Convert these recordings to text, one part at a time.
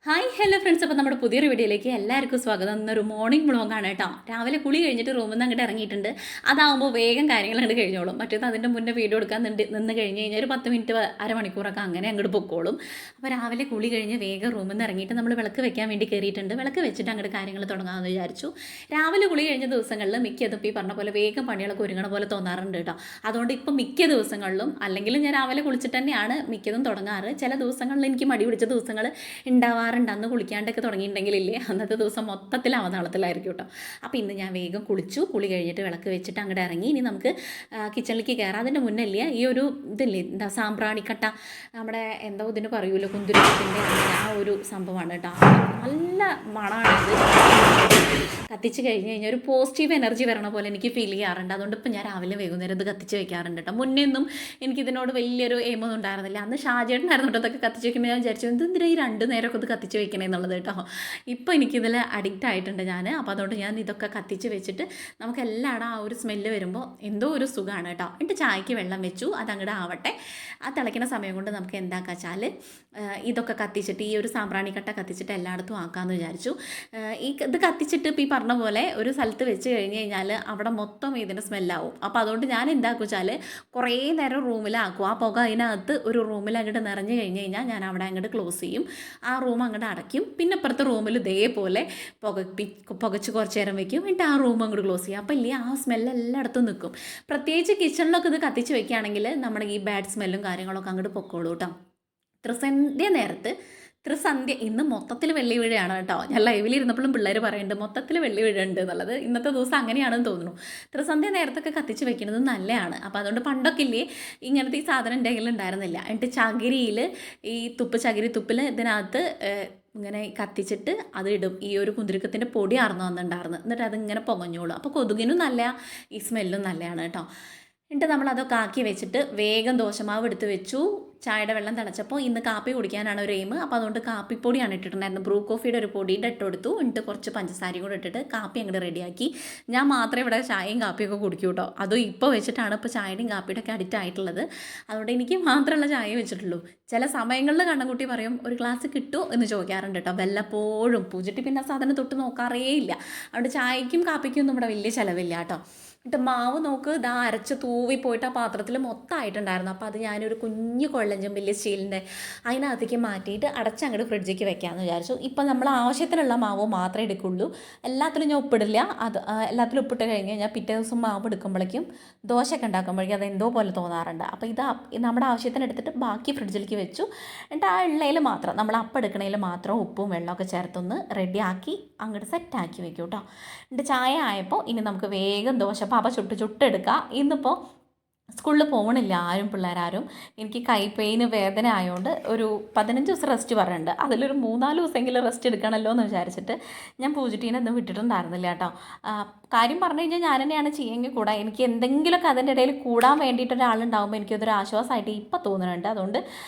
Hi hello friends, അപ്പോൾ നമ്മുടെ പുതിയൊരു വീഡിയോയിലേക്ക് എല്ലാവർക്കും സ്വാഗതം. ഇന്നൊരു മോർണിംഗ് വ്ളോഗാണ് കേട്ടോ. രാവിലെ കുളി കഴിഞ്ഞിട്ട് റൂമിൽ നിന്ന് അങ്ങോട്ട് ഇറങ്ങിയിട്ടുണ്ട്. അതാകുമ്പോൾ വേഗം കാര്യങ്ങൾ അങ്ങോട്ട് കഴിഞ്ഞോളും. മറ്റേത് അതിൻ്റെ മുന്നേ വീഡിയോ എടുക്കാൻ നിന്ന് കഴിഞ്ഞ് കഴിഞ്ഞാൽ ഒരു 10 മിനിറ്റ് അരമണിക്കൂറൊക്കെ അങ്ങനെ അങ്ങോട്ട് പൊക്കോളും. അപ്പോൾ രാവിലെ കുളി കഴിഞ്ഞ് വേഗം റൂമിൽ നിന്ന് ഇറങ്ങിയിട്ട് നമ്മൾ വിളക്ക് വെക്കാൻ വേണ്ടി കയറിയിട്ടുണ്ട്. വിളക്ക് വെച്ചിട്ട് അങ്ങോട്ട് കാര്യങ്ങൾ തുടങ്ങാമെന്ന് വിചാരിച്ചു. രാവിലെ കുളി കഴിഞ്ഞ ദിവസങ്ങളിൽ മിക്കതും ഈ പറഞ്ഞ പോലെ വേഗം പണികളൊക്കെ ഒരുങ്ങണ പോലെ തോന്നാറുണ്ട് കേട്ടോ. അതുകൊണ്ട് ഇപ്പം മിക്ക ദിവസങ്ങളിലും അല്ലെങ്കിൽ ഞാൻ രാവിലെ കുളിച്ചിട്ട് തന്നെയാണ് മിക്കതും തുടങ്ങാറ്. ചില ദിവസങ്ങളിൽ എനിക്ക് മടി പിടിച്ച ദിവസങ്ങൾ ഉണ്ടാവാറുണ്ട്. അന്ന് കുളിക്കാണ്ടൊക്കെ തുടങ്ങിയിട്ടുണ്ടെങ്കിലില്ലേ അന്നത്തെ ദിവസം മൊത്തത്തിൽ അവതാളത്തിലായിരിക്കും കേട്ടോ. അപ്പോൾ ഇന്ന് ഞാൻ വേഗം കുളിച്ചു. കുളി കഴിഞ്ഞിട്ട് വിളക്ക് വെച്ചിട്ട് അങ്ങോട്ട് ഇറങ്ങി. ഇനി നമുക്ക് കിച്ചണിലേക്ക് കയറാം. അതിൻ്റെ മുന്നല്ലേ ഈ ഒരു ഇതില്ലേ എന്താ സാമ്പ്രാണിക്കട്ട, നമ്മുടെ എന്തോ ഇതിന് പറയുമല്ലോ കുന്തുരുക്കത്തിൻ്റെ ആ ഒരു സംഭവമാണ് കേട്ടോ. നല്ല മണമാണിത്. കത്തിച്ച് കഴിഞ്ഞ് കഴിഞ്ഞാൽ ഒരു പോസിറ്റീവ് എനർജി വരണ പോലെ എനിക്ക് ഫീൽ ചെയ്യാറുണ്ട്. അതുകൊണ്ട് ഇപ്പം ഞാൻ രാവിലെ വൈകുന്നേരം ഇത് കത്തിച്ച് വെക്കാറുണ്ട് കേട്ടോ. മുന്നേ ഒന്നും എനിക്കിതിനോട് വലിയൊരു എയിമൊന്നും ഉണ്ടായിരുന്നില്ല. അന്ന് ഷാജേട്ടനായിരുന്നു കേട്ടോ അതൊക്കെ കത്തിച്ച് വെക്കുമ്പോൾ ഞാൻ വിചാരിച്ചു എന്തിനാ ഈ 2 നേരമൊക്കെ ഇത് കത്തിച്ച് വെക്കണേ എന്നുള്ളത് കേട്ടോ. ഇപ്പോൾ എനിക്കിതിൽ അഡിക്റ്റ് ആയിട്ടുണ്ട് ഞാൻ. അപ്പോൾ അതുകൊണ്ട് ഞാൻ ഇതൊക്കെ കത്തിച്ച് വെച്ചിട്ട് നമുക്ക് എല്ലായിടും ആ ഒരു സ്മെല്ല് വരുമ്പോൾ എന്തോ ഒരു സുഖമാണ് കേട്ടോ. എന്നിട്ട് ചായക്ക് വെള്ളം വെച്ചു, അതങ്ങോട്ട് ആവട്ടെ. ആ തിളയ്ക്കുന്ന സമയം കൊണ്ട് നമുക്ക് എന്താക്കുക വെച്ചാൽ ഇതൊക്കെ കത്തിച്ചിട്ട് ഈ ഒരു സാമ്പ്രാണിക്കട്ട കത്തിച്ചിട്ട് എല്ലായിടത്തും ആക്കാമെന്ന് വിചാരിച്ചു. ഇത് കത്തിച്ചിട്ട് ഇപ്പോൾ ഈ പറഞ്ഞ പോലെ ഒരു സ്ഥലത്ത് വെച്ച് കഴിഞ്ഞ് കഴിഞ്ഞാൽ അവിടെ മൊത്തം ഇതിൻ്റെ സ്മെല്ലാവും. അപ്പോൾ അതുകൊണ്ട് ഞാൻ എന്താക്കും വെച്ചാൽ കുറേ നേരം റൂമിലാക്കും. ആ പുക അതിനകത്ത് ഒരു റൂമിൽ അങ്ങോട്ട് നിറഞ്ഞു കഴിഞ്ഞ് കഴിഞ്ഞാൽ ഞാൻ അവിടെ അങ്ങോട്ട് ക്ലോസ് ചെയ്യും, ആ റൂം അങ്ങോട്ട് അടയ്ക്കും. പിന്നെ ഇപ്പുറത്തെ റൂമിൽ ഇതേപോലെ പുകച്ച് കുറച്ച് നേരം വെക്കും, എന്നിട്ട് ആ റൂം അങ്ങോട്ട് ക്ലോസ് ചെയ്യും. അപ്പോൾ ഇല്ലേ ആ സ്മെല്ല് എല്ലായിടത്തും നിൽക്കും. പ്രത്യേകിച്ച് കിച്ചണിലൊക്കെ ഇത് കത്തിച്ച് വെക്കുകയാണെങ്കിൽ നമ്മുടെ ഈ ബാഡ് സ്മെല്ലും കാര്യങ്ങളൊക്കെ അങ്ങോട്ട് പൊക്കോളൂ കേട്ടോ. ത്രിസന്ധ്യ ഇന്ന് മൊത്തത്തിൽ വെള്ളി വീഴയാണ് കേട്ടോ. ഞാൻ ലൈവിലിരുന്നപ്പോഴും പിള്ളേർ പറയുന്നുണ്ട് മൊത്തത്തിൽ വെള്ളി വീഴുണ്ട് എന്നുള്ളത്. ഇന്നത്തെ ദിവസം അങ്ങനെയാണെന്ന് തോന്നുന്നു. ത്രിസന്ധ്യ നേരത്തൊക്കെ കത്തിച്ച് വെക്കുന്നത് നല്ലതാണ്. അപ്പോൾ അതുകൊണ്ട് പണ്ടൊക്കെ ഇല്ലേ ഇങ്ങനത്തെ ഈ സാധനം എൻ്റെ കയ്യിൽ ഉണ്ടായിരുന്നില്ല. എന്നിട്ട് ചകിരിയിൽ ഈ ചകിരി തുപ്പിൽ ഇതിനകത്ത് ഇങ്ങനെ കത്തിച്ചിട്ട് അത് ഇടും. ഈ ഒരു കുന്തിരിക്കത്തിൻ്റെ പൊടി അറന്നു വന്നിട്ടുണ്ടായിരുന്നു. എന്നിട്ട് അതിങ്ങനെ പൊങ്ങഞ്ഞോളൂ. അപ്പോൾ കൊതുകിനും നല്ല, ഈ സ്മെല്ലും നല്ലതാണ് കേട്ടോ. എന്നിട്ട് നമ്മളതൊക്കെ ആക്കി വെച്ചിട്ട് വേഗം ദോശമാവ് എടുത്ത് വെച്ചു. ചായയുടെ വെള്ളം തിളച്ചപ്പോൾ ഇന്ന് കാപ്പി കുടിക്കാനാണ് ഒരു എയിം. അപ്പോൾ അതുകൊണ്ട് കാപ്പിപ്പൊടിയാണ് ഇട്ടിട്ടുണ്ടായിരുന്നു. ബ്രൂ കോഫിയുടെ ഒരു പൊടിയുടെ ഇട്ടെടുത്തു. എന്നിട്ട് കുറച്ച് പഞ്ചസാരയും കൂടെ ഇട്ടിട്ട് കാപ്പി അങ്ങോട്ട് റെഡിയാക്കി. ഞാൻ മാത്രമേ ഇവിടെ ചായയും കാപ്പിയൊക്കെ കുടിക്കൂ കേട്ടോ. അതും ഇപ്പോൾ വെച്ചിട്ടാണ് ഇപ്പോൾ ചായയുടെയും കാപ്പിയുടെ ഒക്കെ അഡിക്റ്റ് ആയിട്ടുള്ളത്. അതുകൊണ്ട് എനിക്ക് മാത്രമുള്ള ചായ വെച്ചിട്ടുള്ളൂ. ചില സമയങ്ങളിൽ കണ്ണൻകുട്ടി പറയും ഒരു ഗ്ലാസ് കിട്ടുമോ എന്ന് ചോദിക്കാറുണ്ട് കേട്ടോ. വല്ലപ്പോഴും പൂജിട്ട് പിന്നെ സാധനം തൊട്ട് നോക്കാറേ ഇല്ല. അതുകൊണ്ട് ചായയ്ക്കും കാപ്പിക്കും ഒന്നും ഇവിടെ വലിയ ചിലവില്ല കേട്ടോ. എന്നിട്ട് മാവ് നോക്ക് ഇതാ അരച്ച് തൂവി പോയിട്ട് ആ പാത്രത്തിൽ മൊത്തമായിട്ടുണ്ടായിരുന്നു. അപ്പോൾ അത് ഞാനൊരു കുഞ്ഞു കൊള്ളഞ്ചും വലിയ സ്റ്റീലിൻ്റെ അതിനകത്തേക്ക് മാറ്റിയിട്ട് അടച്ചങ്ങോട്ട് ഫ്രിഡ്ജിലേക്ക് വെക്കാമെന്ന് വിചാരിച്ചു. ഇപ്പം നമ്മൾ ആവശ്യത്തിനുള്ള മാവ് മാത്രമേ എടുക്കുള്ളൂ. എല്ലാത്തിലും ഞാൻ ഉപ്പിടില്ല. എല്ലാത്തിലും ഉപ്പിട്ട് കഴിഞ്ഞ് കഴിഞ്ഞാൽ പിറ്റേ ദിവസം മാവ് എടുക്കുമ്പോഴേക്കും ദോശയൊക്കെ ഉണ്ടാക്കുമ്പോഴേക്കും അതെന്തോ പോലെ തോന്നാറുണ്ട്. അപ്പോൾ നമ്മുടെ ആവശ്യത്തിന് എടുത്തിട്ട് ബാക്കി ഫ്രിഡ്ജിലേക്ക് വെച്ചു. എന്നിട്ട് ആ ഉള്ളതിൽ മാത്രം നമ്മൾ അപ്പം എടുക്കണതിൽ മാത്രം ഉപ്പും വെള്ളമൊക്കെ ചേർത്തൊന്ന് റെഡിയാക്കി അങ്ങോട്ട് സെറ്റാക്കി വെക്കും കേട്ടോ. എന്നിട്ട് ചായ ആയപ്പോൾ ഇനി നമുക്ക് വേഗം ദോശ പാപ്പ ചുട്ടെടുക്കുക. ഇന്നിപ്പോൾ സ്കൂളിൽ പോകണില്ല പിള്ളേരാരും. എനിക്ക് കൈ പെയിന് വേദന ആയതുകൊണ്ട് ഒരു 15 ദിവസം റെസ്റ്റ് പറയുന്നുണ്ട്. അതിലൊരു 3-4 ദിവസമെങ്കിലും റെസ്റ്റ് എടുക്കണമല്ലോ എന്ന് വിചാരിച്ചിട്ട് ഞാൻ പൂജിട്ടീനെ ഒന്നും വിട്ടിട്ടുണ്ടായിരുന്നില്ല കേട്ടോ. കാര്യം പറഞ്ഞു കഴിഞ്ഞാൽ ഞാൻ തന്നെയാണ് ചെയ്യുമെങ്കിൽ കൂടാ എനിക്ക് എന്തെങ്കിലുമൊക്കെ അതിൻ്റെ ഇടയിൽ കൂടാൻ വേണ്ടിയിട്ട് ഒരാളുണ്ടാകുമ്പോൾ എനിക്കതൊരു ആശ്വാസമായിട്ട് ഇപ്പം തോന്നുന്നുണ്ട്. അതുകൊണ്ട്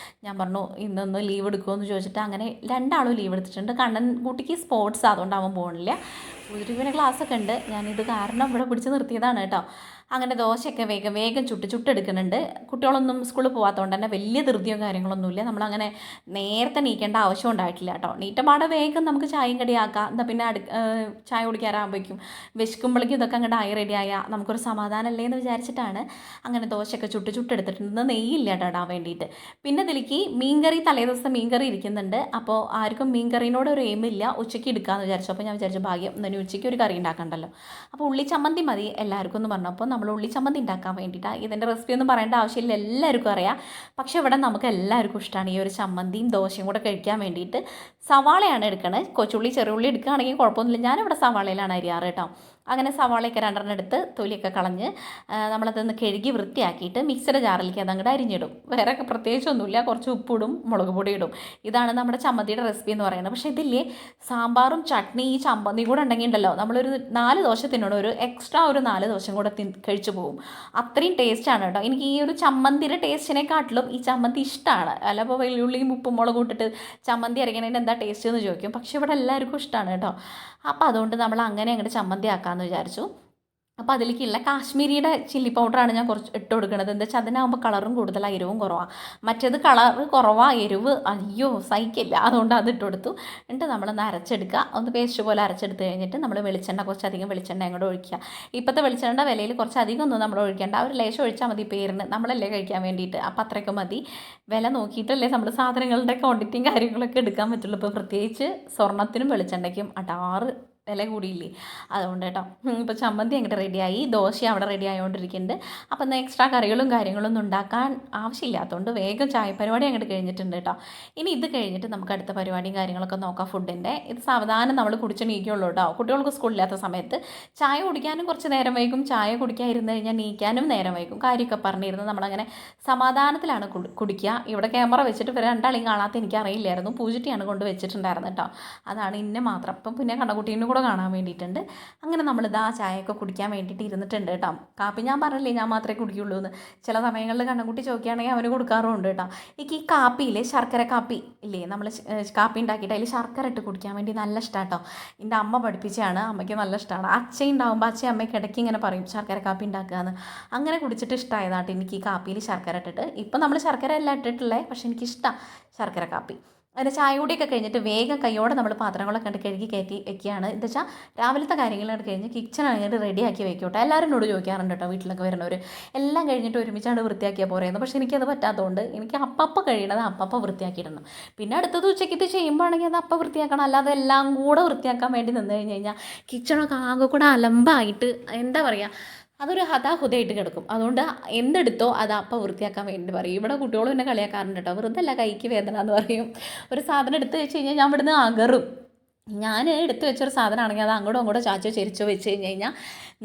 ഞാൻ പറഞ്ഞു ഇന്നൊന്ന് ലീവ് എടുക്കുമെന്ന് ചോദിച്ചിട്ട് അങ്ങനെ 2 ആളും ലീവ് എടുത്തിട്ടുണ്ട്. കണ്ണൻകുട്ടിക്ക് സ്പോർട്സ് അതുകൊണ്ട് അവൻ പോകണില്ല. പൂജിട്ടിന് ക്ലാസ്സൊക്കെ ഉണ്ട്. ഞാനിത് കാരണം ഇവിടെ പിടിച്ച് നിർത്തിയതാണ് കേട്ടോ. അങ്ങനെ ദോശയൊക്കെ വേഗം ചുട്ടെടുക്കുന്നുണ്ട്. കുട്ടികളൊന്നും സ്കൂളിൽ പോകാത്തതുകൊണ്ട് തന്നെ വലിയ ധൃതിയോ കാര്യങ്ങളൊന്നുമില്ല. നമ്മളങ്ങനെ നേരത്തെ നീക്കേണ്ട ആവശ്യം ഉണ്ടായിട്ടില്ല കേട്ടോ. നീറ്റപാടെ വേഗം നമുക്ക് ചായയും കടിയാക്കാം. എന്താ പിന്നെ ചായ കുടിക്കാറാകുമ്പോഴേക്കും വിശക്കുമ്പോഴേക്കും ഇതൊക്കെ അങ്ങോട്ട് ആയി റെഡിയായാൽ നമുക്കൊരു സമാധാനമല്ലേ എന്ന് വിചാരിച്ചിട്ടാണ് അങ്ങനെ ദോശയൊക്കെ ചുട്ടെടുത്തിട്ടുണ്ട്. നെയ്യില്ല കേട്ടോ ഇടാൻ വേണ്ടിയിട്ട്. പിന്നെ ഇതിലേക്ക് മീൻകറി, തലേദിവസം മീൻകറി ഇരിക്കുന്നുണ്ട്. അപ്പോൾ ആർക്കും മീൻകറീനോട് ഒരു എയിമില്ല. ഉച്ചയ്ക്ക് എടുക്കാമെന്ന് വിചാരിച്ചു. അപ്പോൾ ഞാൻ വിചാരിച്ചു ഭാഗ്യം ഇനി ഉച്ചയ്ക്ക് ഒരു കറി ഉണ്ടാക്കണ്ടല്ലോ. അപ്പോൾ ഉള്ളി ചമ്മന്തി മതി എല്ലാവർക്കും എന്ന് പറഞ്ഞപ്പോൾ നമ്മൾ ഉള്ളി ചമ്മന്തി ഉണ്ടാക്കാൻ വേണ്ടിയിട്ടാണ്. ഇതിൻ്റെ റെസിപ്പി ഒന്നും പറയേണ്ട ആവശ്യമില്ല, എല്ലാവർക്കും അറിയാം. പക്ഷേ ഇവിടെ നമുക്ക് എല്ലാവർക്കും ഇഷ്ടമാണ് ഈ ഒരു ചമ്മന്തിയും ദോശയും കൂടെ കഴിക്കാൻ വേണ്ടിയിട്ട്. സവാളയാണ് എടുക്കണത്. കൊച്ചുള്ളി ചെറിയുള്ളി എടുക്കുകയാണെങ്കിൽ കുഴപ്പമൊന്നുമില്ല. ഞാനിവിടെ സവാളയിലാണ് അരിയാറ് കേട്ടോ. അങ്ങനെ സവാളയൊക്കെ 2 എടുത്ത് തൊലിയൊക്കെ കളഞ്ഞ് നമ്മളതൊന്ന് കഴുകി വൃത്തിയാക്കിയിട്ട് മിക്സിയുടെ ജാറിലേക്ക് അതങ്ങോട്ട് അരിഞ്ഞിടും. വേറെ പ്രത്യേകിച്ചൊന്നുമില്ല. കുറച്ച് ഉപ്പിടും, മുളക് പൊടി ഇടും. ഇതാണ് നമ്മുടെ ചമ്മന്തിയുടെ റെസിപ്പി എന്ന് പറയുന്നത്. പക്ഷേ ഇതില്ലേ സാമ്പാറും ചട്നി ഈ ചമ്മന്തി കൂടെ ഉണ്ടെങ്കിൽ ഉണ്ടല്ലോ നമ്മളൊരു 4 ദോശ തിന്നണം. ഒരു എക്സ്ട്രാ ഒരു 4 ദോശയും കൂടെ കഴിച്ചു പോകും. അത്രയും ടേസ്റ്റാണ് കേട്ടോ. എനിക്ക് ഈ ഒരു ചമ്മന്തിയുടെ ടേസ്റ്റിനെക്കാട്ടിലും ഈ ചമ്മന്തി ഇഷ്ടമാണ്. അല്ല അപ്പോൾ വെള്ളുള്ളിയും ഉപ്പും മുളകും ഇട്ടിട്ട് ചമ്മന്തി അരയ്ക്കണതിന് എന്താ ടേസ്റ്റ് എന്ന് ചോദിക്കും. പക്ഷേ ഇവിടെ എല്ലാവർക്കും ഇഷ്ടമാണ് കേട്ടോ. അപ്പോൾ അതുകൊണ്ട് നമ്മൾ അങ്ങനെ അങ്ങോട്ട് ചമ്മന്തി ആക്കാമെന്ന് വിചാരിച്ചു. അപ്പോൾ അതിലേക്കുള്ള കാശ്മീരിയുടെ ചില്ലി പൗഡറാണ് ഞാൻ കുറച്ച് ഇട്ട് കൊടുക്കുന്നത്. എന്താ വെച്ചാൽ അതിനാകുമ്പോൾ കളറും കൂടുതലാണ്, എരിവും കുറവാണ്. മറ്റേത് കളറ് കുറവാണ്, എരിവ് അയ്യോ സഹിക്കില്ല. അതുകൊണ്ട് അത് ഇട്ട് കൊടുത്തു. എന്നിട്ട് നമ്മളൊന്ന് അരച്ചെടുക്കുക. ഒന്ന് പേസ്റ്റ് പോലെ അരച്ചെടുത്ത് കഴിഞ്ഞിട്ട് നമ്മൾ വെളിച്ചെണ്ണ, കുറച്ചധികം വെളിച്ചെണ്ണ അങ്ങോട്ട് ഒഴിക്കുക. ഇപ്പോഴത്തെ വെളിച്ചെണ്ണ വിലയിൽ കുറച്ചധികം ഒന്നും നമ്മൾ ഒഴിക്കേണ്ട, ഒരു ലേശം ഒഴിച്ചാൽ മതി പേരിന്, നമ്മളല്ലേ കഴിക്കാൻ വേണ്ടിയിട്ട്. അപ്പോൾ അത്രയ്ക്ക് മതി. വില നോക്കിയിട്ടല്ലേ നമ്മൾ സാധനങ്ങളുടെ ക്വാണ്ടിറ്റിയും കാര്യങ്ങളൊക്കെ എടുക്കാൻ പറ്റുള്ളൂ. ഇപ്പോൾ പ്രത്യേകിച്ച് സ്വർണ്ണത്തിനും വെളിച്ചെണ്ണയ്ക്കും അടാറ് വില കൂടിയില്ലേ, അതുകൊണ്ട് കേട്ടോ. ഇപ്പോൾ ചമ്മന്തി അങ്ങോട്ട് റെഡിയായി, ദോശ അവിടെ റെഡി ആയിക്കൊണ്ടിരിക്കുന്നുണ്ട്. അപ്പോൾ ഇന്ന് എക്സ്ട്രാ കറികളും കാര്യങ്ങളൊന്നും ഉണ്ടാക്കാൻ ആവശ്യമില്ലാത്തതുകൊണ്ട് വേഗം ചായ പരിപാടി അങ്ങോട്ട് കഴിഞ്ഞിട്ടുണ്ട് കേട്ടോ. ഇനി ഇത് കഴിഞ്ഞിട്ട് നമുക്ക് അടുത്ത പരിപാടിയും കാര്യങ്ങളൊക്കെ നോക്കാം ഫുഡിൻ്റെ. ഇത് സാവധാനം നമ്മൾ കുടിച്ച് നീക്കുള്ളൂ കേട്ടോ. കുട്ടികൾക്ക് സ്കൂളില്ലാത്ത സമയത്ത് ചായ കുടിക്കാനും കുറച്ച് നേരം വൈകും, ചായ കുടിക്കാൻ ഇരുന്ന് കഴിഞ്ഞാൽ നീക്കാനും നേരം വൈകും. കാര്യമൊക്കെ പറഞ്ഞിരുന്ന് നമ്മളങ്ങനെ സമാധാനത്തിലാണ് കുടിക്കുക. ഇവിടെ ക്യാമറ വെച്ചിട്ട് ഇവർ രണ്ടാളെയും കാണാത്ത എനിക്കറിയില്ലായിരുന്നു, പൂജിറ്റിയാണ് കൊണ്ട് വെച്ചിട്ടുണ്ടായിരുന്നു കേട്ടോ. അതാണ് ഇന്നെ മാത്രം. ഇപ്പം പിന്നെ കണ്ണക്കുട്ടീനും കൂടെ കാണാൻ വേണ്ടിയിട്ടുണ്ട്. അങ്ങനെ നമ്മളിതാ ചായയൊക്കെ കുടിക്കാൻ വേണ്ടിയിട്ട് ഇരുന്നിട്ടുണ്ട് കേട്ടോ. കാപ്പി ഞാൻ പറഞ്ഞില്ലേ ഞാൻ മാത്രമേ കുടിക്കുള്ളൂ എന്ന്. ചില സമയങ്ങളിൽ കണ്ണക്കുട്ടി ചോദിക്കുകയാണെങ്കിൽ അവന് കൊടുക്കാറുമുണ്ട് കേട്ടോ. എനിക്ക് ഈ കാപ്പിയിൽ ശർക്കര കാപ്പി ഇല്ലേ, നമ്മൾ കാപ്പി ഉണ്ടാക്കിയിട്ട് അതിൽ ശർക്കര ഇട്ട് കുടിക്കാൻ വേണ്ടി നല്ല ഇഷ്ടമാണ് കേട്ടോ. എൻ്റെ അമ്മ പഠിപ്പിച്ചാണ്, അമ്മയ്ക്ക് നല്ല ഇഷ്ടമാണ്. അച്ഛൻ ഉണ്ടാകുമ്പോൾ അച്ഛൻ അമ്മയ്ക്ക് ഇടയ്ക്ക് ഇങ്ങനെ പറയും ശർക്കര കാപ്പി ഉണ്ടാക്കുകയെന്ന്. അങ്ങനെ കുടിച്ചിട്ട് ഇഷ്ടമായതാട്ടോ എനിക്ക് ഈ കാപ്പിയിൽ ശർക്കര ഇട്ടിട്ട്. ഇപ്പം നമ്മൾ ശർക്കര എല്ലാം ഇട്ടിട്ടുള്ളത്, പക്ഷേ എനിക്കിഷ്ടമാണ് ശർക്കര കാപ്പി. അതിൻ്റെ ചായ കൂടിയൊക്കെ കഴിഞ്ഞിട്ട് വേഗം കൈയോടെ നമ്മൾ പാത്രങ്ങളൊക്കെ കണ്ട് കഴുകി കയറ്റി വെക്കുകയാണ്. എന്താ വെച്ചാൽ രാവിലത്തെ കാര്യങ്ങളൊക്കെ കഴിഞ്ഞ് കിച്ചൺ അങ്ങോട്ട് റെഡിയാക്കി വെക്കോട്ടെ. എല്ലാവരും എന്നോട് ചോദിക്കാറുണ്ട് കേട്ടോ, വീട്ടിലൊക്കെ വരുന്നവർ എല്ലാം കഴിഞ്ഞിട്ട് ഒരുമിച്ചാണ്ട് വൃത്തിയാക്കിയാൽ പോരെയെന്ന്. പക്ഷേ എനിക്കത് പറ്റാത്തതുകൊണ്ട് എനിക്ക് അപ്പം കഴിയണത് അപ്പം വൃത്തിയാക്കിയിടണം. പിന്നെ അടുത്തത് ഉച്ചയ്ക്ക് ചെയ്യുമ്പോഴാണെങ്കിൽ അത് അപ്പം വൃത്തിയാക്കണം. അല്ലാതെ എല്ലാം കൂടെ വൃത്തിയാക്കാൻ വേണ്ടി നിന്ന് കഴിഞ്ഞ് കഴിഞ്ഞാൽ കിച്ചണൊക്കെ ആകെ കൂടെ അലമ്പായിട്ട് എന്താ പറയുക, അതൊരു ഹതാഹുതയായിട്ട് കിടക്കും. അതുകൊണ്ട് എന്തെടുത്തോ അത് അപ്പം വൃത്തിയാക്കാൻ വേണ്ടി പറയും. ഇവിടെ കുട്ടികളും എന്നെ കളിയാക്കാറുണ്ട് കേട്ടോ, വെറുതെ അല്ല കൈക്ക് വേദന എന്ന് പറയും. ഒരു സാധനം എടുത്ത് വെച്ച് കഴിഞ്ഞാൽ ഞാൻ ഇവിടുന്ന് അകറും. ഞാൻ എടുത്ത് വെച്ചൊരു സാധനമാണെങ്കിൽ അത് അങ്ങോട്ടോ ചാച്ചോ ചെരിച്ചോ വെച്ച് കഴിഞ്ഞ് കഴിഞ്ഞാൽ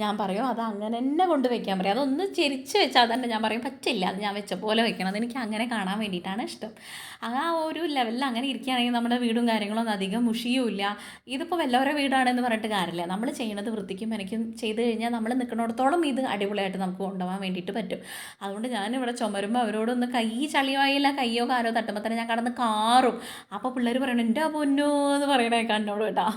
ഞാൻ പറയും അത് അങ്ങനെ തന്നെ കൊണ്ട് വെക്കാൻ പറയും. അതൊന്ന് ചെരിച്ച് വെച്ചാൽ തന്നെ ഞാൻ പറയും പറ്റില്ല, അത് ഞാൻ വെച്ച പോലെ വെക്കണം, അതെനിക്ക് അങ്ങനെ കാണാൻ വേണ്ടിയിട്ടാണ് ഇഷ്ടം. ആ ഒരു ലെവലിൽ അങ്ങനെ ഇരിക്കുകയാണെങ്കിൽ നമ്മുടെ വീടും കാര്യങ്ങളൊന്നും അധികം മുഷിയുമില്ല. ഇതിപ്പോൾ വല്ലവരുടെ വീടാണെന്ന് പറഞ്ഞിട്ട് കാര്യമില്ല, നമ്മൾ ചെയ്യണത് വൃത്തിക്കും എനിക്കും ചെയ്ത് കഴിഞ്ഞാൽ നമ്മൾ നിൽക്കുന്നിടത്തോളം ഇത് അടിപൊളിയായിട്ട് നമുക്ക് കൊണ്ടുപോകാൻ വേണ്ടിയിട്ട് പറ്റും. അതുകൊണ്ട് ഞാനിവിടെ ചുമരുമ്പോൾ അവരോടൊന്ന് കൈ ചളിയായില്ല, കയ്യോ കാലോ തട്ടുമ്പോൾ തന്നെ ഞാൻ കടന്ന് കാറും. അപ്പോൾ പിള്ളേർ പറയണം എൻ്റെ പൊന്നോ എന്ന് പറയണേക്കാൾ എന്നോട് കേട്ടോ.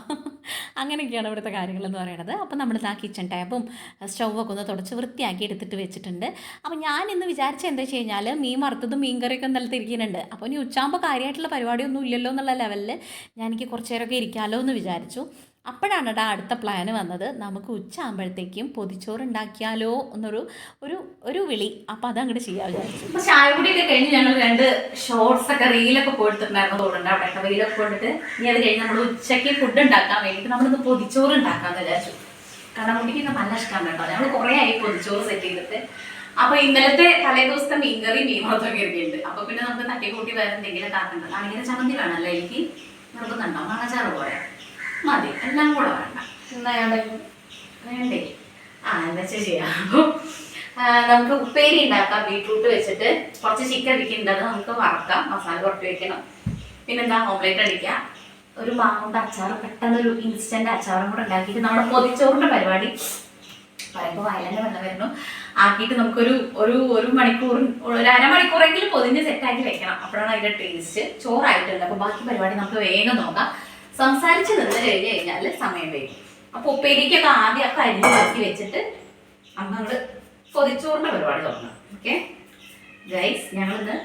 അങ്ങനെയൊക്കെയാണ് ഇവിടുത്തെ കാര്യങ്ങളെന്ന് പറയണത്. അപ്പോൾ നമ്മളിത് ആ കിച്ചൺ ടാപ്പും സ്റ്റൗവൊക്കെ ഒന്ന് തുടച്ച് വൃത്തിയാക്കി എടുത്തിട്ട് വെച്ചിട്ടുണ്ട്. അപ്പോൾ ഞാൻ ഇന്ന് വിചാരിച്ച എന്താ വെച്ച് കഴിഞ്ഞാൽ മീൻ വറുത്തതും മീൻ കറിയൊക്കെ നിലത്ത് ഇരിക്കുന്നുണ്ട്. അപ്പോൾ ഇനി ഉച്ചയാകുമ്പോൾ കാര്യമായിട്ടുള്ള പരിപാടിയൊന്നും ഇല്ലല്ലോ എന്നുള്ള ലെവലിൽ ഞാൻ എനിക്ക് കുറച്ച് നേരമൊക്കെ ഇരിക്കാമല്ലോ എന്ന് വിചാരിച്ചു. അപ്പോഴാണ് കേട്ടോ അടുത്ത പ്ലാന് വന്നത്, നമുക്ക് ഉച്ച ആകുമ്പോഴത്തേക്കും പൊതിച്ചോറ് ഉണ്ടാക്കിയാലോ എന്നൊരു ഒരു ഒരു വിളി. അപ്പോൾ അത് അങ്ങോട്ട് ചെയ്യാൻ വിചാരിച്ചു. അപ്പോൾ ചായ കൂടിയൊക്കെ കഴിഞ്ഞ് ഞങ്ങൾ 2 ഷോർട്സൊക്കെ റീലൊക്കെ പോയിട്ടുണ്ടായിരുന്നു തോന്നുന്നുണ്ട് അവിടെ റീലൊക്കെ പോയിട്ട്. ഇനി അത് കഴിഞ്ഞ് നമ്മൾ ഉച്ചയ്ക്ക് ഫുഡ് ഉണ്ടാക്കാൻ വേണ്ടിയിട്ട് നമ്മളിന്ന് പൊതിച്ചോറ് ഉണ്ടാക്കാമെന്ന് വിചാരിച്ചു. കാരണം കുട്ടിക്കൊക്കെ നല്ല ഇഷ്ടമാണ് കേട്ടോ. ഞങ്ങൾ കുറേ ആയി പൊതിച്ചോറ് സെറ്റ് ചെയ്തിട്ട്. അപ്പോൾ ഇന്നലത്തെ തലേ ദിവസത്തെ മീൻകറി മീൻ മാത്രമൊക്കെ ഇരിക്കുന്നുണ്ട്. അപ്പോൾ പിന്നെ നമുക്ക് തട്ടിക്കൂട്ടി വേറെ എന്തെങ്കിലും ആക്കണ്ടല്ലോ. അങ്ങനെ ചമ്മന്തി വേണമല്ലോ, എനിക്ക് നിർബന്ധമുണ്ടോ മാങ്ങാച്ചാറ് പോലെ മതി, എല്ലാം കൂടെ വേണ്ട. എന്താ വേണ്ടേ? എന്താ ചെയ്യാം. അപ്പോൾ നമുക്ക് ഉപ്പേരി ഉണ്ടാക്കാം. ബീട്രൂട്ട് വെച്ചിട്ട് കുറച്ച് ചിക്കൻ ഇരിക്കുന്നുണ്ട്, നമുക്ക് വറക്കാം, മസാല പുറത്ത് വെക്കണം. പിന്നെന്താ ഓംലേറ്റ് അടിക്കാം. ഒരു മാങ്ങയുടെ അച്ചാറ്, പെട്ടെന്നൊരു ഇൻസ്റ്റന്റ് അച്ചാറും കൂടെ ഉണ്ടാക്കിയിട്ട് നമ്മുടെ പൊതിച്ചോറിൻ്റെ പരിപാടി പറയുമ്പോൾ വയലൻ്റെ വെള്ളം വരുന്നു ആക്കിയിട്ട് നമുക്കൊരു ഒരു മണിക്കൂർ, ഒരു അരമണിക്കൂറെങ്കിലും പൊതിഞ്ഞ് സെറ്റാക്കി വെക്കണം. അപ്പോഴാണ് അതിൻ്റെ ടേസ്റ്റ്. ചോറായിട്ടുണ്ട്. അപ്പോൾ ബാക്കി പരിപാടി നമുക്ക് വേഗം നോക്കാം. സംസാരിച്ച് നിന്ന് കഴിഞ്ഞ് കഴിഞ്ഞാൽ സമയം വരും. അപ്പോൾ ഉപ്പേരിക്കൊക്കെ ആദ്യം ഒക്കെ അരിഞ്ഞ് മാറ്റി വെച്ചിട്ട് അങ്ങോട്ട് പൊതിച്ചോറിൻ്റെ പരിപാടി തുടങ്ങാം. ഓക്കെ ഗൈസ്, ഞങ്ങളിന്ന്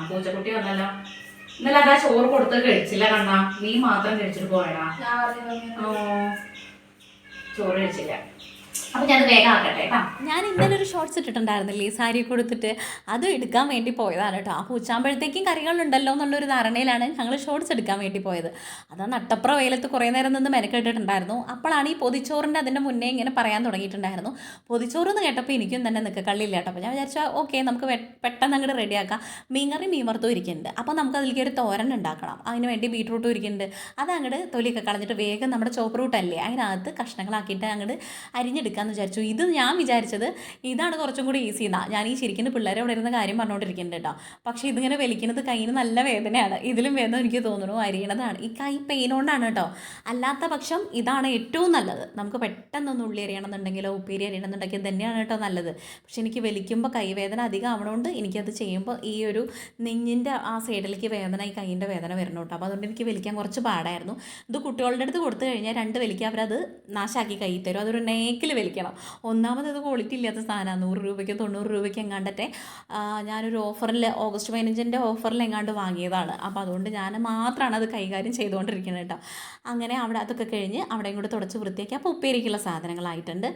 പൂച്ചക്കുട്ടി വന്നല്ലോ. ഇന്നലെ അതാ ചോറ് കൊടുത്ത് കഴിച്ചില്ല കണ്ണാ, നീ മാത്രം കഴിച്ചിട്ട് പോയടാ. ചോറ് കഴിച്ചില്ല. അപ്പോൾ ഞാൻ വേഗം ആക്കട്ടെ കേട്ടോ. ഞാൻ ഇന്നലെ ഒരു ഷോർട്സ് ഇട്ടിട്ടുണ്ടായിരുന്നില്ലേ സാരി കൊടുത്തിട്ട്, അത് എടുക്കാൻ വേണ്ടി പോയതാണ് കേട്ടോ. അപ്പോൾ ഉച്ചാകുമ്പോഴത്തേക്കും കറികളുണ്ടല്ലോ എന്നുള്ളൊരു ധാരണയിലാണ് ഞങ്ങൾ ഷോർട്സ് എടുക്കാൻ വേണ്ടി പോയത്. അത് നട്ടപ്ര വെയിലത്ത് കുറേ നേരം നിന്ന് മെനക്കെട്ടിട്ടുണ്ടായിരുന്നു. അപ്പോഴാണ് ഈ പൊതിച്ചോറിൻ്റെ അതിൻ്റെ മുന്നേ ഇങ്ങനെ പറയാൻ തുടങ്ങിയിട്ടുണ്ടായിരുന്നു. പൊതിച്ചോറ് എന്ന് കേട്ടപ്പോൾ എനിക്കും തന്നെ നിൽക്കള്ളില്ല കേട്ടോ. അപ്പോൾ ഞാൻ വിചാരിച്ചാൽ ഓക്കെ നമുക്ക് പെട്ടെന്ന് അങ്ങോട്ട് റെഡിയാക്കാം. മീൻകറി മീൻ വറുത്തും ഇരിക്കുന്നുണ്ട്. അപ്പോൾ നമുക്ക് അതിലേക്ക് ഒരു തോരൻ ഉണ്ടാക്കണം. അതിന് വേണ്ടി ബീട്രൂട്ടും ഇരിക്കുന്നുണ്ട്. അത് അങ്ങോട്ട് തൊലിയൊക്കെ കളഞ്ഞിട്ട് വേഗം നമ്മുടെ ചോപ്പ് റൂട്ടല്ലേ അതിനകത്ത് കഷ്ണങ്ങളാക്കിയിട്ട് അങ്ങോട്ട് അരിഞ്ഞെടുക്കാമെന്ന് വിചാരിച്ചു. ഇത് ഞാൻ വിചാരിച്ചത് ഇതാണ് കുറച്ചും കൂടി ഈസി എന്നാ. ഞാൻ ഈ ശരിക്കും പിള്ളേരെ അവിടെ ഇരുന്ന കാര്യം പറഞ്ഞുകൊണ്ടിരിക്കുന്നുണ്ട് കേട്ടോ. പക്ഷേ ഇതിങ്ങനെ വലിക്കുന്നത് കയ്യിന് നല്ല വേദനയാണ്. ഇതിലും വേദന എനിക്ക് തോന്നുന്നു അരിയണതാണ്. ഈ കൈ പെയിൻ കൊണ്ടാണ് കേട്ടോ. അല്ലാത്ത പക്ഷം ഇതാണ് ഏറ്റവും നല്ലത്. നമുക്ക് പെട്ടെന്നൊന്ന് ഉള്ളി അരിയണമെന്നുണ്ടെങ്കിലോ ഉപ്പേരി അരിയണമെന്നുണ്ടെങ്കിൽ തന്നെയാണ് കേട്ടോ നല്ലത്. പക്ഷെ എനിക്ക് വലിക്കുമ്പോൾ കൈവേദന അധികം ആവണോണ്ട് എനിക്കത് ചെയ്യുമ്പോൾ ഈ ഒരു നെഞ്ഞിൻ്റെ ആ സൈഡിലേക്ക് വേദന, ഈ കൈയിൻ്റെ വേദന വരണം കേട്ടോ. അപ്പോൾ അതുകൊണ്ട് എനിക്ക് വലിക്കാൻ കുറച്ച് പാടായിരുന്നു. ഇത് കുട്ടികളുടെ അടുത്ത് കൊടുത്തു കഴിഞ്ഞാൽ 2 വലിക്കുക അവരത് നാശാക്കി കൈ തരും. അതൊരു നേക്കിൽ വലിക്കും. പൊരിക്കണം. ഒന്നാമത് ഇത് ക്വാളിറ്റി ഇല്ലാത്ത സാധനമാണ്. 100 രൂപയ്ക്ക് 90 രൂപയ്ക്ക് എങ്ങാണ്ടത്തെ ഞാനൊരു ഓഫറിൽ ഓഗസ്റ്റ് 15ൻ്റെ ഓഫറിൽ എങ്ങാണ്ട് വാങ്ങിയതാണ്. അപ്പോൾ അതുകൊണ്ട് ഞാൻ മാത്രമാണ് അത് കൈകാര്യം ചെയ്തുകൊണ്ടിരിക്കുന്നത് കേട്ടോ. അങ്ങനെ അവിടെ അതൊക്കെ കഴിഞ്ഞ് അവിടെയും കൂടെ തുടച്ച് വൃത്തിയാക്കി. അപ്പോൾ ഉപ്പേരിക്കുള്ള സാധനങ്ങളായിട്ടുണ്ട്.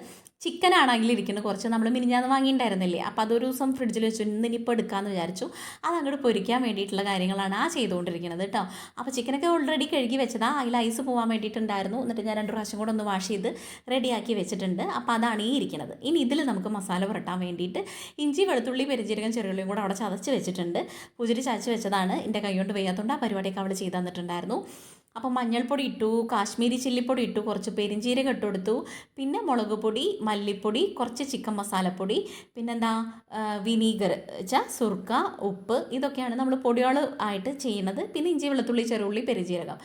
ചിക്കനാണെങ്കിൽ ഇരിക്കുന്നത് കുറച്ച് നമ്മൾ മിനിഞ്ഞാന്ന് വാങ്ങിയിട്ടുണ്ടായിരുന്നില്ലേ, അപ്പോൾ അതൊരു ദിവസം ഫ്രിഡ്ജിൽ വെച്ചു. ഇന്നിപ്പോൾ എടുക്കാമെന്ന് വിചാരിച്ചു. അത് അങ്ങോട്ട് പൊരിക്കാൻ വേണ്ടിയിട്ടുള്ള കാര്യങ്ങളാണ് ചെയ്തുകൊണ്ടിരിക്കുന്നത് കേട്ടോ. അപ്പോൾ ചിക്കനൊക്കെ ഓൾറെഡി കഴുകി വെച്ചതാണ്. അതിൽ ഐസ് പോകാൻ വേണ്ടിയിട്ടുണ്ടായിരുന്നു. എന്നിട്ട് ഞാൻ 2 പ്രാവശ്യം കൂടെ ഒന്ന് വാഷ് ചെയ്ത് റെഡിയാക്കി വെച്ചിട്ടുണ്ട്. അപ്പോൾ അതാണ് ഈ ഇരിക്കുന്നത്. ഇനി ഇതിൽ നമുക്ക് മസാല പുരട്ടാൻ വേണ്ടിയിട്ട് ഇഞ്ചി, വെളുത്തുള്ളി, പെരുംജീരകം, ചെറുള്ളിയും കൂടെ അവിടെ ചതച്ച് വെച്ചിട്ടുണ്ട്. പൂജരി ചതച്ച് വെച്ചതാണ്. എൻ്റെ കൈ കൊണ്ട് വയ്യാത്തതുകൊണ്ട് ആ പരിപാടിയൊക്കെ അവൾ ചെയ്ത് തന്നിട്ടുണ്ടായിരുന്നു. അപ്പോൾ മഞ്ഞൾപ്പൊടി ഇട്ടു, കാശ്മീരി ചില്ലിപ്പൊടി ഇട്ടു, കുറച്ച് പെരിഞ്ചീരകം ഇട്ട് കൊടുത്തു, പിന്നെ മുളക് പൊടി, മല്ലിപ്പൊടി, കുറച്ച് ചിക്കൻ മസാലപ്പൊടി, പിന്നെന്താ വിനീഗർ വെച്ചാൽ സുർക്ക, ഉപ്പ്, ഇതൊക്കെയാണ് നമ്മൾ പൊടികൾ ആയിട്ട് ചെയ്യുന്നത്. പിന്നെ ഇഞ്ചി, വെളുത്തുള്ളി, ചെറുള്ളി, പെരിഞ്ചീരകം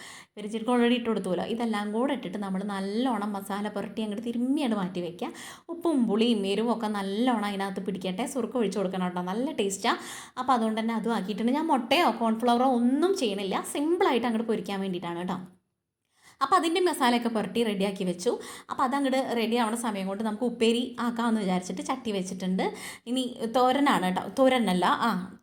ഓൾറെഡി ഇട്ട് കൊടുത്തുമല്ലോ. ഇതെല്ലാം കൂടെ ഇട്ടിട്ട് നമ്മൾ നല്ലോണം മസാല പുരട്ടി അങ്ങോട്ട് തിരുമ്മിയാണ് മാറ്റി വയ്ക്കുക. ഉപ്പും പുളിയും എരിവും ഒക്കെ നല്ലോണം അതിനകത്ത് പിടിക്കട്ടെ. സുർക്ക ഒഴിച്ച് കൊടുക്കണം കേട്ടോ, നല്ല ടേസ്റ്റാണ്. അപ്പോൾ അതുകൊണ്ട് തന്നെ അതും ആക്കിയിട്ടുണ്ട്. ഞാൻ മുട്ടയോ കോൺഫ്ലവറോ ഒന്നും ചെയ്യണില്ല, സിമ്പിളായിട്ട് അങ്ങോട്ട് പൊരിക്കാൻ വേണ്ടിയിട്ടാണ് കേട്ടോ. അപ്പോൾ അതിൻ്റെ മസാലയൊക്കെ പുരട്ടി റെഡിയാക്കി വെച്ചു. അപ്പോൾ അതങ്ങോട്ട് റെഡി ആവുന്ന സമയം കൊണ്ട് നമുക്ക് ഉപ്പേരി ആക്കാമെന്ന് വിചാരിച്ചിട്ട് ചട്ടി വെച്ചിട്ടുണ്ട്. ഇനി തോരനാണ് കേട്ടോ,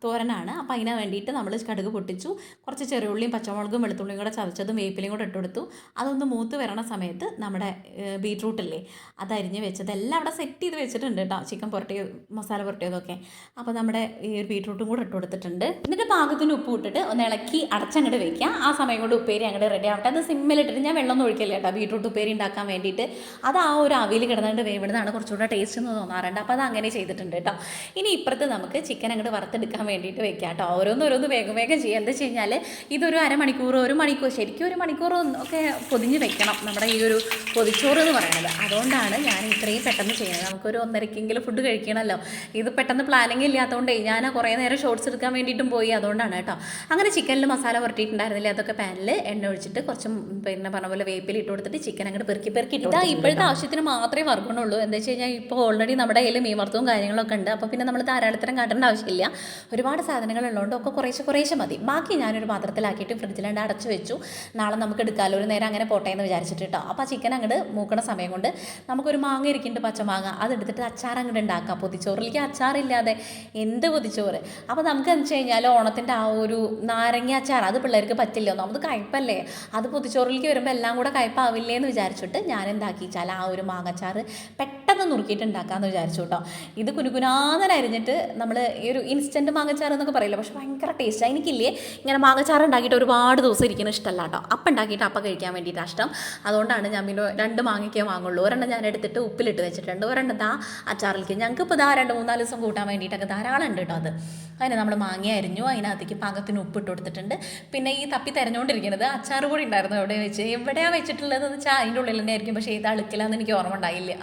തോരനാണ്. അപ്പോൾ അതിന് വേണ്ടിയിട്ട് നമ്മൾ കടുക് പൊട്ടിച്ചു, കുറച്ച് ചെറിയുള്ളിയും പച്ചമുളകും വെളുത്തുള്ളിയും കൂടെ ചതച്ചതും വേപ്പിലയും കൂടെ ഇട്ട് കൊടുത്തു. അതൊന്ന് മൂത്ത് വരണ സമയത്ത് നമ്മുടെ ബീട്രൂട്ടില്ലേ, അതരിഞ്ഞ് വെച്ചത് എല്ലാം അവിടെ സെറ്റ് ചെയ്ത് വെച്ചിട്ടുണ്ട് കേട്ടോ, ചിക്കൻ പുരട്ടിയത്, മസാല പുരട്ടിയതൊക്കെ. അപ്പോൾ നമ്മുടെ ഈ ഒരു ബീട്രൂട്ടും കൂടെ ഇട്ട് കൊടുത്തിട്ടുണ്ട്. എന്നിട്ട് പാകത്തിന് ഉപ്പ് ഇട്ടിട്ട് ഒന്ന് ഇളക്കി അടച്ചങ്ങോട്ട് വയ്ക്കുക. ആ സമയം കൊണ്ട് ഉപ്പേരി അങ്ങോട്ട് റെഡി ആവട്ടെ. അത് സിമ്മിലിട്ടിട്ട് ഞാൻ വെള്ളം ഒഴിക്കില്ല കേട്ടോ, ബീട്രൂട്ട് ഉപ്പേരി ഉണ്ടാക്കാൻ വേണ്ടിയിട്ട്. അത് ആ ഒരു അവിയിൽ കിടന്നുകൊണ്ട് വേവിടുന്നതാണ് കുറച്ചുകൂടെ ടേസ്റ്റ് എന്ന് തോന്നാറുണ്ട്. അപ്പോൾ അത് അങ്ങനെ ചെയ്തിട്ടുണ്ട് കേട്ടോ. ഇനി ഇപ്പുറത്ത് നമുക്ക് ചിക്കൻ അങ്ങോട്ട് വറുത്തെടുക്കാൻ വേണ്ടിയിട്ട് വെക്കാം കേട്ടോ. ഓരോന്ന് വേഗം ചെയ്യുക. എന്താ വെച്ച് കഴിഞ്ഞാൽ ഇതൊരു അരമണിക്കൂർ, 1 മണിക്കൂർ, ശരിക്കും 1 മണിക്കൂർ ഒക്കെ പൊതിഞ്ഞ് വെക്കണം നമ്മുടെ ഈ ഒരു പൊതിച്ചോറ് എന്ന് പറയുന്നത്. അതുകൊണ്ടാണ് ഞാൻ ഇത്രയും പെട്ടെന്ന് ചെയ്യുന്നത്. നമുക്കൊരു 1:30-ക്കെങ്കിലും ഫുഡ് കഴിക്കണമല്ലോ. ഇത് പെട്ടെന്ന് പ്ലാനിങ് ഇല്ലാത്തതുകൊണ്ട് ഞാൻ കുറേ നേരം ഷോർട്സ് എടുക്കാൻ വേണ്ടിയിട്ടും പോയി, അതുകൊണ്ടാണ് കേട്ടോ. അങ്ങനെ ചിക്കനിൽ മസാല പുരട്ടിയിട്ടുണ്ടായിരുന്നില്ല, അതൊക്കെ പാനിൽ എണ്ണ ഒഴിച്ചിട്ട് കുറച്ച് പിന്നെ പറഞ്ഞ പോലെ വേപ്പിൽ ഇട്ട് കൊടുത്തിട്ട് ചിക്കൻ അങ്ങോട്ട് പെറുക്കി ഇതാ ഇപ്പോഴത്തെ ആവശ്യത്തിന് മാത്രമേ വറുക്കണുള്ളൂ. എന്താ വെച്ച് കഴിഞ്ഞാൽ ഇപ്പോൾ ഓൾറെഡി നമ്മുടെ കയ്യിൽ മീൻ വറുത്തവും കാര്യങ്ങളൊക്കെ ഉണ്ട്. അപ്പോൾ പിന്നെ നമ്മൾ ധാരാളത്തരം കാട്ടേണ്ട ആവശ്യമില്ല. ഒരുപാട് സാധനങ്ങളുള്ളതുകൊണ്ട് ഒക്കെ കുറേശ്ശെ മതി. ബാക്കി ഞാനൊരു പാത്രത്തിലാക്കിയിട്ട് ഫ്രിഡ്ജിലാണ്ട് അടച്ചു വെച്ചു. നാളെ നമുക്ക് എടുക്കാമല്ലോ, ഒരു നേരം അങ്ങനെ പോട്ടെ എന്ന് വിചാരിച്ചിട്ട് കേട്ടോ. അപ്പോൾ ആ ചിക്കൻ അങ്ങോട്ട് മൂക്കണ സമയം കൊണ്ട് നമുക്കൊരു മാങ്ങ ഇരിക്കുന്നുണ്ട്, പച്ചമാങ്ങ, അതെടുത്തിട്ട് അച്ചാർ അങ്ങോട്ട് ഉണ്ടാക്കാം. പൊതിച്ചോറിലേക്ക് അച്ചാറില്ലാതെ എന്ത് പൊതിച്ചോറ്. അപ്പോൾ നമുക്ക് എന്ന് വെച്ച് കഴിഞ്ഞാൽ ഓണത്തിൻ്റെ ആ ഒരു നാരങ്ങ അച്ചാർ അത് പിള്ളേർക്ക് പറ്റില്ല, നമുക്ക് കയ്പല്ലേ, അത് പൊതിച്ചോറിലേക്ക് വരുമ്പോൾ എല്ലാം കൂടെ കയ്പാവില്ലേ എന്ന് വിചാരിച്ചിട്ട് ഞാൻ എന്താക്കി വെച്ചാൽ ആ ഒരു മാങ്ങച്ചാറ് പെട്ടെന്ന് നുറുക്കിയിട്ട് ഉണ്ടാക്കാമെന്ന് വിചാരിച്ചു കേട്ടോ. ഇത് കുനുകുനാന്നൻ അരിഞ്ഞിട്ട് നമ്മൾ ഈ ഒരു ഇൻസ്റ്റൻറ്റ് മാങ്ങച്ചാറ് എന്നൊക്കെ പറയില്ല, പക്ഷെ ഭയങ്കര ടേസ്റ്റാണ്. എനിക്കില്ലേ ഇങ്ങനെ മാങ്ങച്ചാറ് ഉണ്ടാക്കിയിട്ട് ഒരുപാട് ദിവസം ഇരിക്കുന്ന ഇഷ്ടമല്ല കേട്ടോ. അപ്പം ഉണ്ടാക്കിയിട്ട് അപ്പം കഴിക്കാൻ വേണ്ടിയിട്ടാണ് ഇഷ്ടം. അതുകൊണ്ടാണ് ഞാൻ പിന്നെ 2 മാങ്ങയ്ക്കേ വാങ്ങുള്ളൂ. ഒരെണ്ണം ഞാൻ എടുത്തിട്ട് ഉപ്പിലിട്ട് വെച്ചിട്ടുണ്ട്, ഒരെണ്ണം അച്ചാറിലേക്ക്. ഞങ്ങൾക്ക് ഇപ്പോൾ 2-3-4 ദിവസം കൂട്ടാൻ വേണ്ടിയിട്ടൊക്കെ ധാരാളം ഉണ്ട് കേട്ടോ. അതിന് നമ്മൾ മാങ്ങ അരിഞ്ഞു, അതിനകത്തേക്ക് പാകത്തിന് ഉപ്പിട്ട് കൊടുത്തിട്ടുണ്ട്. പിന്നെ ഈ തപ്പി തിരഞ്ഞുകൊണ്ടിരിക്കുന്നത് അച്ചാർ പൊടി ഉണ്ടായിരുന്നു എവിടെയാണ് വെച്ചിട്ടുള്ളതെന്ന് വെച്ചാൽ അതിൻ്റെ ഉള്ളിൽ തന്നെ ആയിരിക്കും, പക്ഷേ ഇത് അളുക്കില്ലാന്ന് എനിക്ക് ഓർമ്മ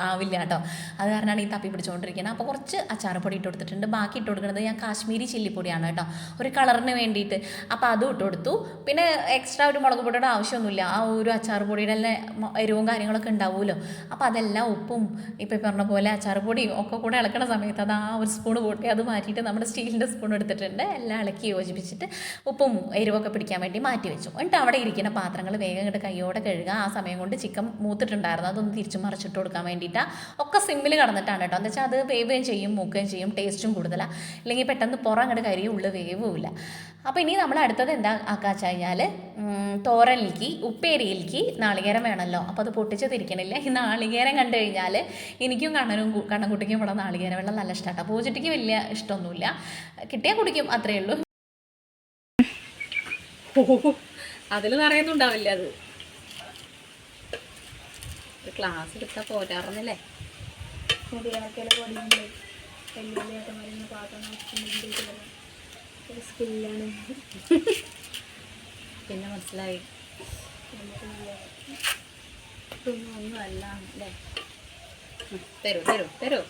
ആവില്ല കേട്ടോ. അത് കാരണമാണ് ഈ തപ്പി പിടിച്ചുകൊണ്ടിരിക്കുന്നത്. അപ്പോൾ കുറച്ച് അച്ചാർ പൊടി ഇട്ട് കൊടുത്തിട്ടുണ്ട്. ബാക്കി ഇട്ട് കൊടുക്കുന്നത് ഞാൻ കാശ്മീരി ചില്ലിപ്പൊടിയാണ് കേട്ടോ, ഒരു കളറിന് വേണ്ടിയിട്ട്. അപ്പോൾ അതും ഇട്ട് കൊടുത്തു. പിന്നെ എക്സ്ട്രാ ഒരു മുളക് പൊടിയുടെ ആവശ്യമൊന്നുമില്ല, ആ ഒരു അച്ചാർ പൊടിയുടെ എല്ലാം എരിവും കാര്യങ്ങളൊക്കെ ഉണ്ടാവുമല്ലോ. അപ്പോൾ അതെല്ലാം ഉപ്പും ഇപ്പോൾ പറഞ്ഞ പോലെ അച്ചാർ പൊടിയും ഒക്കെ കൂടെ ഇളക്കണ സമയത്ത് അത് ആ ഒരു സ്പൂൺ പൊട്ടി അത് മാറ്റിയിട്ട് നമ്മുടെ സ്റ്റീലിൻ്റെ സ്പൂൺ എടുത്തിട്ടുണ്ട്. എല്ലാം ഇളക്കി യോജിപ്പിച്ചിട്ട് ഉപ്പും എരിവൊക്കെ പിടിക്കാൻ വേണ്ടി മാറ്റി വെച്ചു. എന്നിട്ട് അവിടെ ഇരിക്കുന്ന പാത്രങ്ങൾ വേഗം ഇങ്ങോട്ട് കൈയോടെ കഴുകുക. ആ സമയം കൊണ്ട് ചിക്കൻ മൂത്തിട്ടുണ്ടായിരുന്നു, അതൊന്ന് തിരിച്ചു മറിച്ചിട്ട് കൊടുക്കാൻ വേണ്ടിയിട്ടാണ്. ഒക്കെ സിമ്പിൾ കടന്നിട്ടാണ് കേട്ടോ. എന്താ വെച്ചാൽ അത് വേവുകയും ചെയ്യും, മൂക്കുകയും ചെയ്യും, ടേസ്റ്റും കൂടുതലാണ്. ഇല്ലെങ്കിൽ പെട്ടെന്ന് പുറം അങ്ങോട്ട് കരിയും, ഉള്ളിൽ വേവുമില്ല. അപ്പോൾ ഇനി നമ്മൾ അടുത്തത് എന്താ ആക്കുക വെച്ച് കഴിഞ്ഞാൽ തോരനിലേക്ക്, ഉപ്പേരിയിലേക്ക് നാളികേരം വേണമല്ലോ. അപ്പോൾ അത് പൊട്ടിച്ച് തിരിക്കണില്ല. ഈ നാളികേരം കണ്ടു കഴിഞ്ഞാൽ എനിക്കും കണ്ണൻകുട്ടിക്കും ഇവിടെ നാളികേരം വെള്ളം നല്ല ഇഷ്ടമാണ്. പൂജട്ടിക്ക് വലിയ ഇഷ്ടമൊന്നുമില്ല, കിട്ടിയാൽ കുടിക്കും, അത്രയേ ഉള്ളൂ. അതിൽ നിറയുന്നുണ്ടാവില്ല. അത് ക്ലാസ് എടുത്താൽ പോരാറുന്നല്ലേ. പിന്നെ മനസ്സിലായി ഒന്നും അല്ല അല്ലേ. തരൂ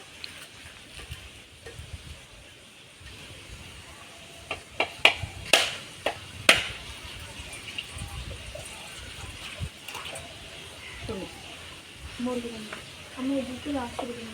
അമ്മ ഇതിക്ക് ലാസ്റ്റ് എടുക്കുന്നു.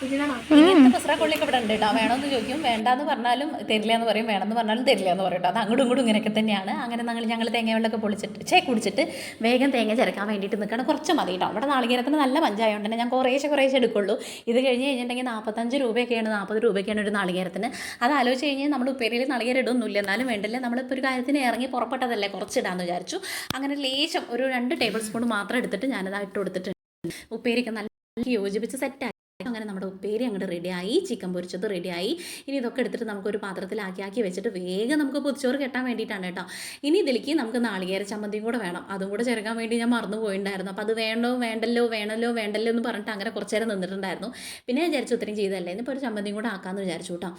ഇതിനാണോ? ഇങ്ങനത്തെ കുസറ കൊള്ളിയൊക്കെ ഇവിടെ ഉണ്ട് കേട്ടോ. വേണമെന്ന് ചോദിക്കും, വേണ്ടാന്ന് പറഞ്ഞാലും തരില്ല എന്ന് പറയും, വേണമെന്ന് പറഞ്ഞാലും തരില്ല എന്ന് പറയും കേട്ടോ. അത് അങ്ങോട്ടും ഇങ്ങോട്ടും ഇങ്ങനെയൊക്കെ തന്നെയാണ്. അങ്ങനെ ഞങ്ങൾ തേങ്ങ വെള്ളമൊക്കെ പൊളിച്ചിട്ട് കുടിച്ചിട്ട് വേഗം തേങ്ങ ചിരക്കാൻ വേണ്ടിയിട്ട് നിൽക്കണം. കുറച്ച് മതി കേട്ടോ. ഇവിടെ നാളികേരത്തിന് നല്ല പഞ്ചായതുകൊണ്ട് തന്നെ ഞാൻ കുറേശ്ശെ എടുക്കുള്ളൂ. ഇത് കഴിഞ്ഞ് കഴിഞ്ഞിട്ടുണ്ടെങ്കിൽ 45 രൂപയൊക്കെയാണ്, 40 രൂപയൊക്കെയാണ് ഒരു നാളികേരത്തിന്. അത് ആലോചിച്ച് കഴിഞ്ഞാൽ നമ്മൾ ഉപ്പേരിയിൽ നാളികേരം ഇടൊന്നുമില്ല, എന്നാലും വേണ്ടില്ല, നമ്മളിപ്പോൾ ഒരു കാര്യത്തിന് ഇറങ്ങി പുറപ്പെട്ടതല്ലേ, കുറച്ചിടാമെന്ന് വിചാരിച്ചു. അങ്ങനെ ലേശം ഒരു 2 ടേബിൾ സ്പൂൺ മാത്രം എടുത്തിട്ട് ഞാനത് ഇട്ട് കൊടുത്തിട്ടുണ്ട്. ഉപ്പേരിയൊക്കെ നല്ല യോജിപ്പിച്ച് സെറ്റായി. അങ്ങനെ നമ്മുടെ ഉപ്പേരി അങ്ങോട്ട് റെഡിയായി, ചിക്കൻ പൊരിച്ചത് റെഡിയായി. ഇനി ഇതൊക്കെ എടുത്തിട്ട് നമുക്കൊരു പാത്രത്തിലാക്കി വെച്ചിട്ട് വേഗം നമുക്ക് പൊതിച്ചോറ് കെട്ടാൻ വേണ്ടിയിട്ടാണ് കേട്ടോ. ഇനി ഇതിലേക്ക് നമുക്ക് നാളികേര ചമ്മന്തിയും കൂടെ വേണം. അതും കൂടെ ചേർക്കാൻ വേണ്ടി ഞാൻ മറന്നു പോയിട്ടുണ്ടായിരുന്നു. അപ്പോൾ അത് വേണമല്ലോ എന്ന് പറഞ്ഞിട്ട് അങ്ങനെ കുറച്ച് നേരം നിന്നിട്ടുണ്ടായിരുന്നു. പിന്നെ ഞാൻ വിചാരിച്ചു ഇത്രയും ചെയ്തല്ലേ, ഇന്നിപ്പോൾ ഒരു ചമ്മന്തിയും കൂടെ ആക്കാമെന്ന് വിചാരിച്ചു കേട്ടോ.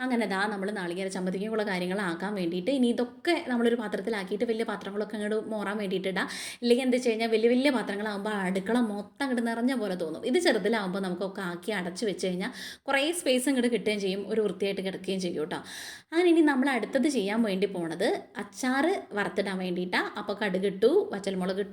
അങ്ങനെ നമ്മൾ നാളികേര ചമ്മന്തിക്കുള്ള കാര്യങ്ങളാക്കാൻ വേണ്ടിയിട്ട് ഇനി ഇതൊക്കെ നമ്മളൊരു പാത്രത്തിലാക്കിയിട്ട് വലിയ പാത്രങ്ങളൊക്കെ അങ്ങോട്ട് മോറാൻ വേണ്ടിയിട്ട് ഇടാം. ഇല്ലെങ്കിൽ എന്താ വെച്ച് കഴിഞ്ഞാൽ വലിയ പാത്രങ്ങളാകുമ്പോൾ അടുക്കള മൊത്തം അങ്ങോട്ട് നിറഞ്ഞ പോലെ തോന്നും. ഇത് ചെറുതിലാകുമ്പോൾ നമുക്കൊക്കെ ആക്കി അടച്ച് വെച്ച് കഴിഞ്ഞാൽ കുറേ സ്പേസ് അങ്ങോട്ട് കിട്ടുകയും ചെയ്യും, ഒരു വൃത്തിയായിട്ട് കിടക്കുകയും ചെയ്യും കേട്ടോ. അങ്ങനെ ഇനി നമ്മൾ അടുത്തത് ചെയ്യാൻ വേണ്ടി പോണത് അച്ചാർ വറുത്തിടാൻ വേണ്ടിയിട്ടാണ്. അപ്പോൾ കടുകിട്ടു, വറ്റൽമുളക്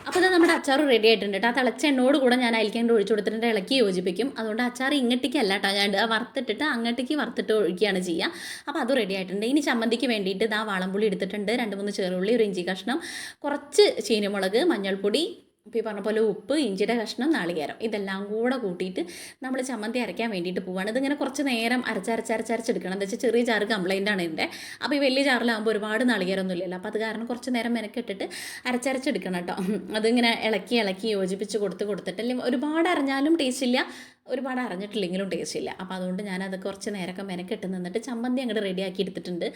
അപ്പോൾ നമ്മുടെ അച്ചാർ റെഡി ആയിട്ടുണ്ട് കേട്ടോ. ആ തിളച്ച എണ്ണോട് കൂടെ ഞാൻ അതിലേക്ക് ഒഴിച്ചു കൊടുത്തിട്ട് ഇളക്കി യോജിപ്പിക്കും. അതുകൊണ്ട് അച്ചാർ ഇങ്ങോട്ടേക്കല്ല കേട്ടോ, ഞാൻ വറുത്തിട്ടിട്ട് അങ്ങോട്ടേക്ക് വറുത്തിട്ട് ഒഴിക്കുകയാണ് ചെയ്യുക. അപ്പോൾ അത് റെഡി ആയിട്ടുണ്ട്. ഇനി ചമ്മന്തിക്ക് വേണ്ടിയിട്ട് വാളംപുളി എടുത്തിട്ടുണ്ട്, 2-3 ചെറുള്ളി, ഒരു ഇഞ്ചി കഷ്ണം, കുറച്ച് ചീനിമുളക്, മഞ്ഞൾപ്പൊടി, ഇപ്പോൾ ഈ പറഞ്ഞ പോലെ ഉപ്പ്, ഇഞ്ചിയുടെ കഷ്ണം, നാളികേരം, ഇതെല്ലാം കൂടെ കൂട്ടിയിട്ട് നമ്മൾ ചമ്മന്തി അരയ്ക്കാൻ വേണ്ടിയിട്ട് പോവുകയാണ്. ഇതിങ്ങനെ കുറച്ച് നേരം അരച്ചെടുക്കണം. എന്താ വെച്ചാൽ ചെറിയ ജാറ് കംപ്ലൈൻ്റ് ആണ് ഇതിൻ്റെ. അപ്പോൾ ഈ വലിയ ജാറിലാകുമ്പോൾ ഒരുപാട് നാളികേരമൊന്നും ഇല്ലല്ലോ. അപ്പോൾ അത് കാരണം കുറച്ച് നേരം മെനക്കെട്ടിട്ട് അരച്ചെടുക്കണം കേട്ടോ. അതിങ്ങനെ ഇളക്കി യോജിപ്പിച്ച് കൊടുത്തിട്ട് അല്ലെങ്കിൽ ഒരുപാട് അരഞ്ഞാലും ടേസ്റ്റ് ഇല്ല, ഒരുപാട് അരഞ്ഞിട്ടില്ലെങ്കിലും ടേസ്റ്റ് ഇല്ല. അപ്പോൾ അതുകൊണ്ട് ഞാനത് കുറച്ച് നേരമൊക്കെ മെനക്കെട്ട് നിന്നിട്ട് ചമ്മന്തി അങ്ങോട്ട് റെഡിയാക്കി എടുത്തിട്ടുണ്ട്.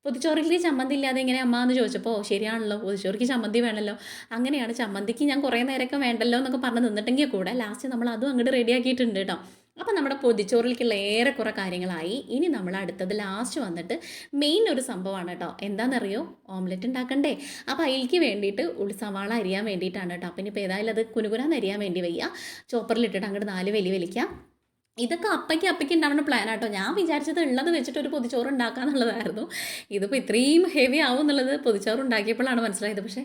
പൊതിച്ചോറിലേക്ക് ചമ്മന്തി ഇല്ലാതെ ഇങ്ങനെ അമ്മ എന്ന് ചോദിച്ചപ്പോൾ ശരിയാണല്ലോ, പൊതിച്ചോറിക്ക് ചമ്മന്തി വേണമല്ലോ. അങ്ങനെയാണ് ചമ്മന്തിക്ക് ഞാൻ കുറേ നേരമൊക്കെ വേണ്ടല്ലോ എന്നൊക്കെ പറഞ്ഞ് നിന്നിട്ടെങ്കിൽ കൂടെ ലാസ്റ്റ് നമ്മൾ അതും അങ്ങോട്ട് റെഡിയാക്കിയിട്ടുണ്ട് കേട്ടോ. അപ്പോൾ നമ്മുടെ പൊതിച്ചോറിലേക്കുള്ള ഏറെക്കുറെ കാര്യങ്ങളായി. ഇനി നമ്മൾ അടുത്തത് ലാസ്റ്റ് വന്നിട്ട് മെയിൻ ഒരു സംഭവമാണ് കേട്ടോ. എന്താണെന്നറിയോ, ഓംലെറ്റ് ഉണ്ടാക്കണ്ടേ. അപ്പോൾ അതിലേക്ക് വേണ്ടിയിട്ട് സവാള അരിയാൻ വേണ്ടിയിട്ടാണ് കേട്ടോ. അപ്പം ഇനിയിപ്പോൾ ഏതായാലും അത് കുനുകുനാന്ന് അരിയാൻ വേണ്ടി വയ്യ, ചോപ്പറിലിട്ടിട്ട് അങ്ങോട്ട് 4 വലിക്കാം. ഇതൊക്കെ അപ്പയ്ക്ക് ഉണ്ടാവുന്ന പ്ലാനാട്ടോ. ഞാൻ വിചാരിച്ചത് ഉള്ളത് വെച്ചിട്ട് ഒരു പൊതിച്ചോറ് ഉണ്ടാക്കാന്നുള്ളതായിരുന്നു. ഇതിപ്പോൾ ഇത്രയും ഹെവി ആവും എന്നുള്ളത് പൊതിച്ചോറ് ഉണ്ടാക്കിയപ്പോഴാണ് മനസ്സിലായത്. പക്ഷേ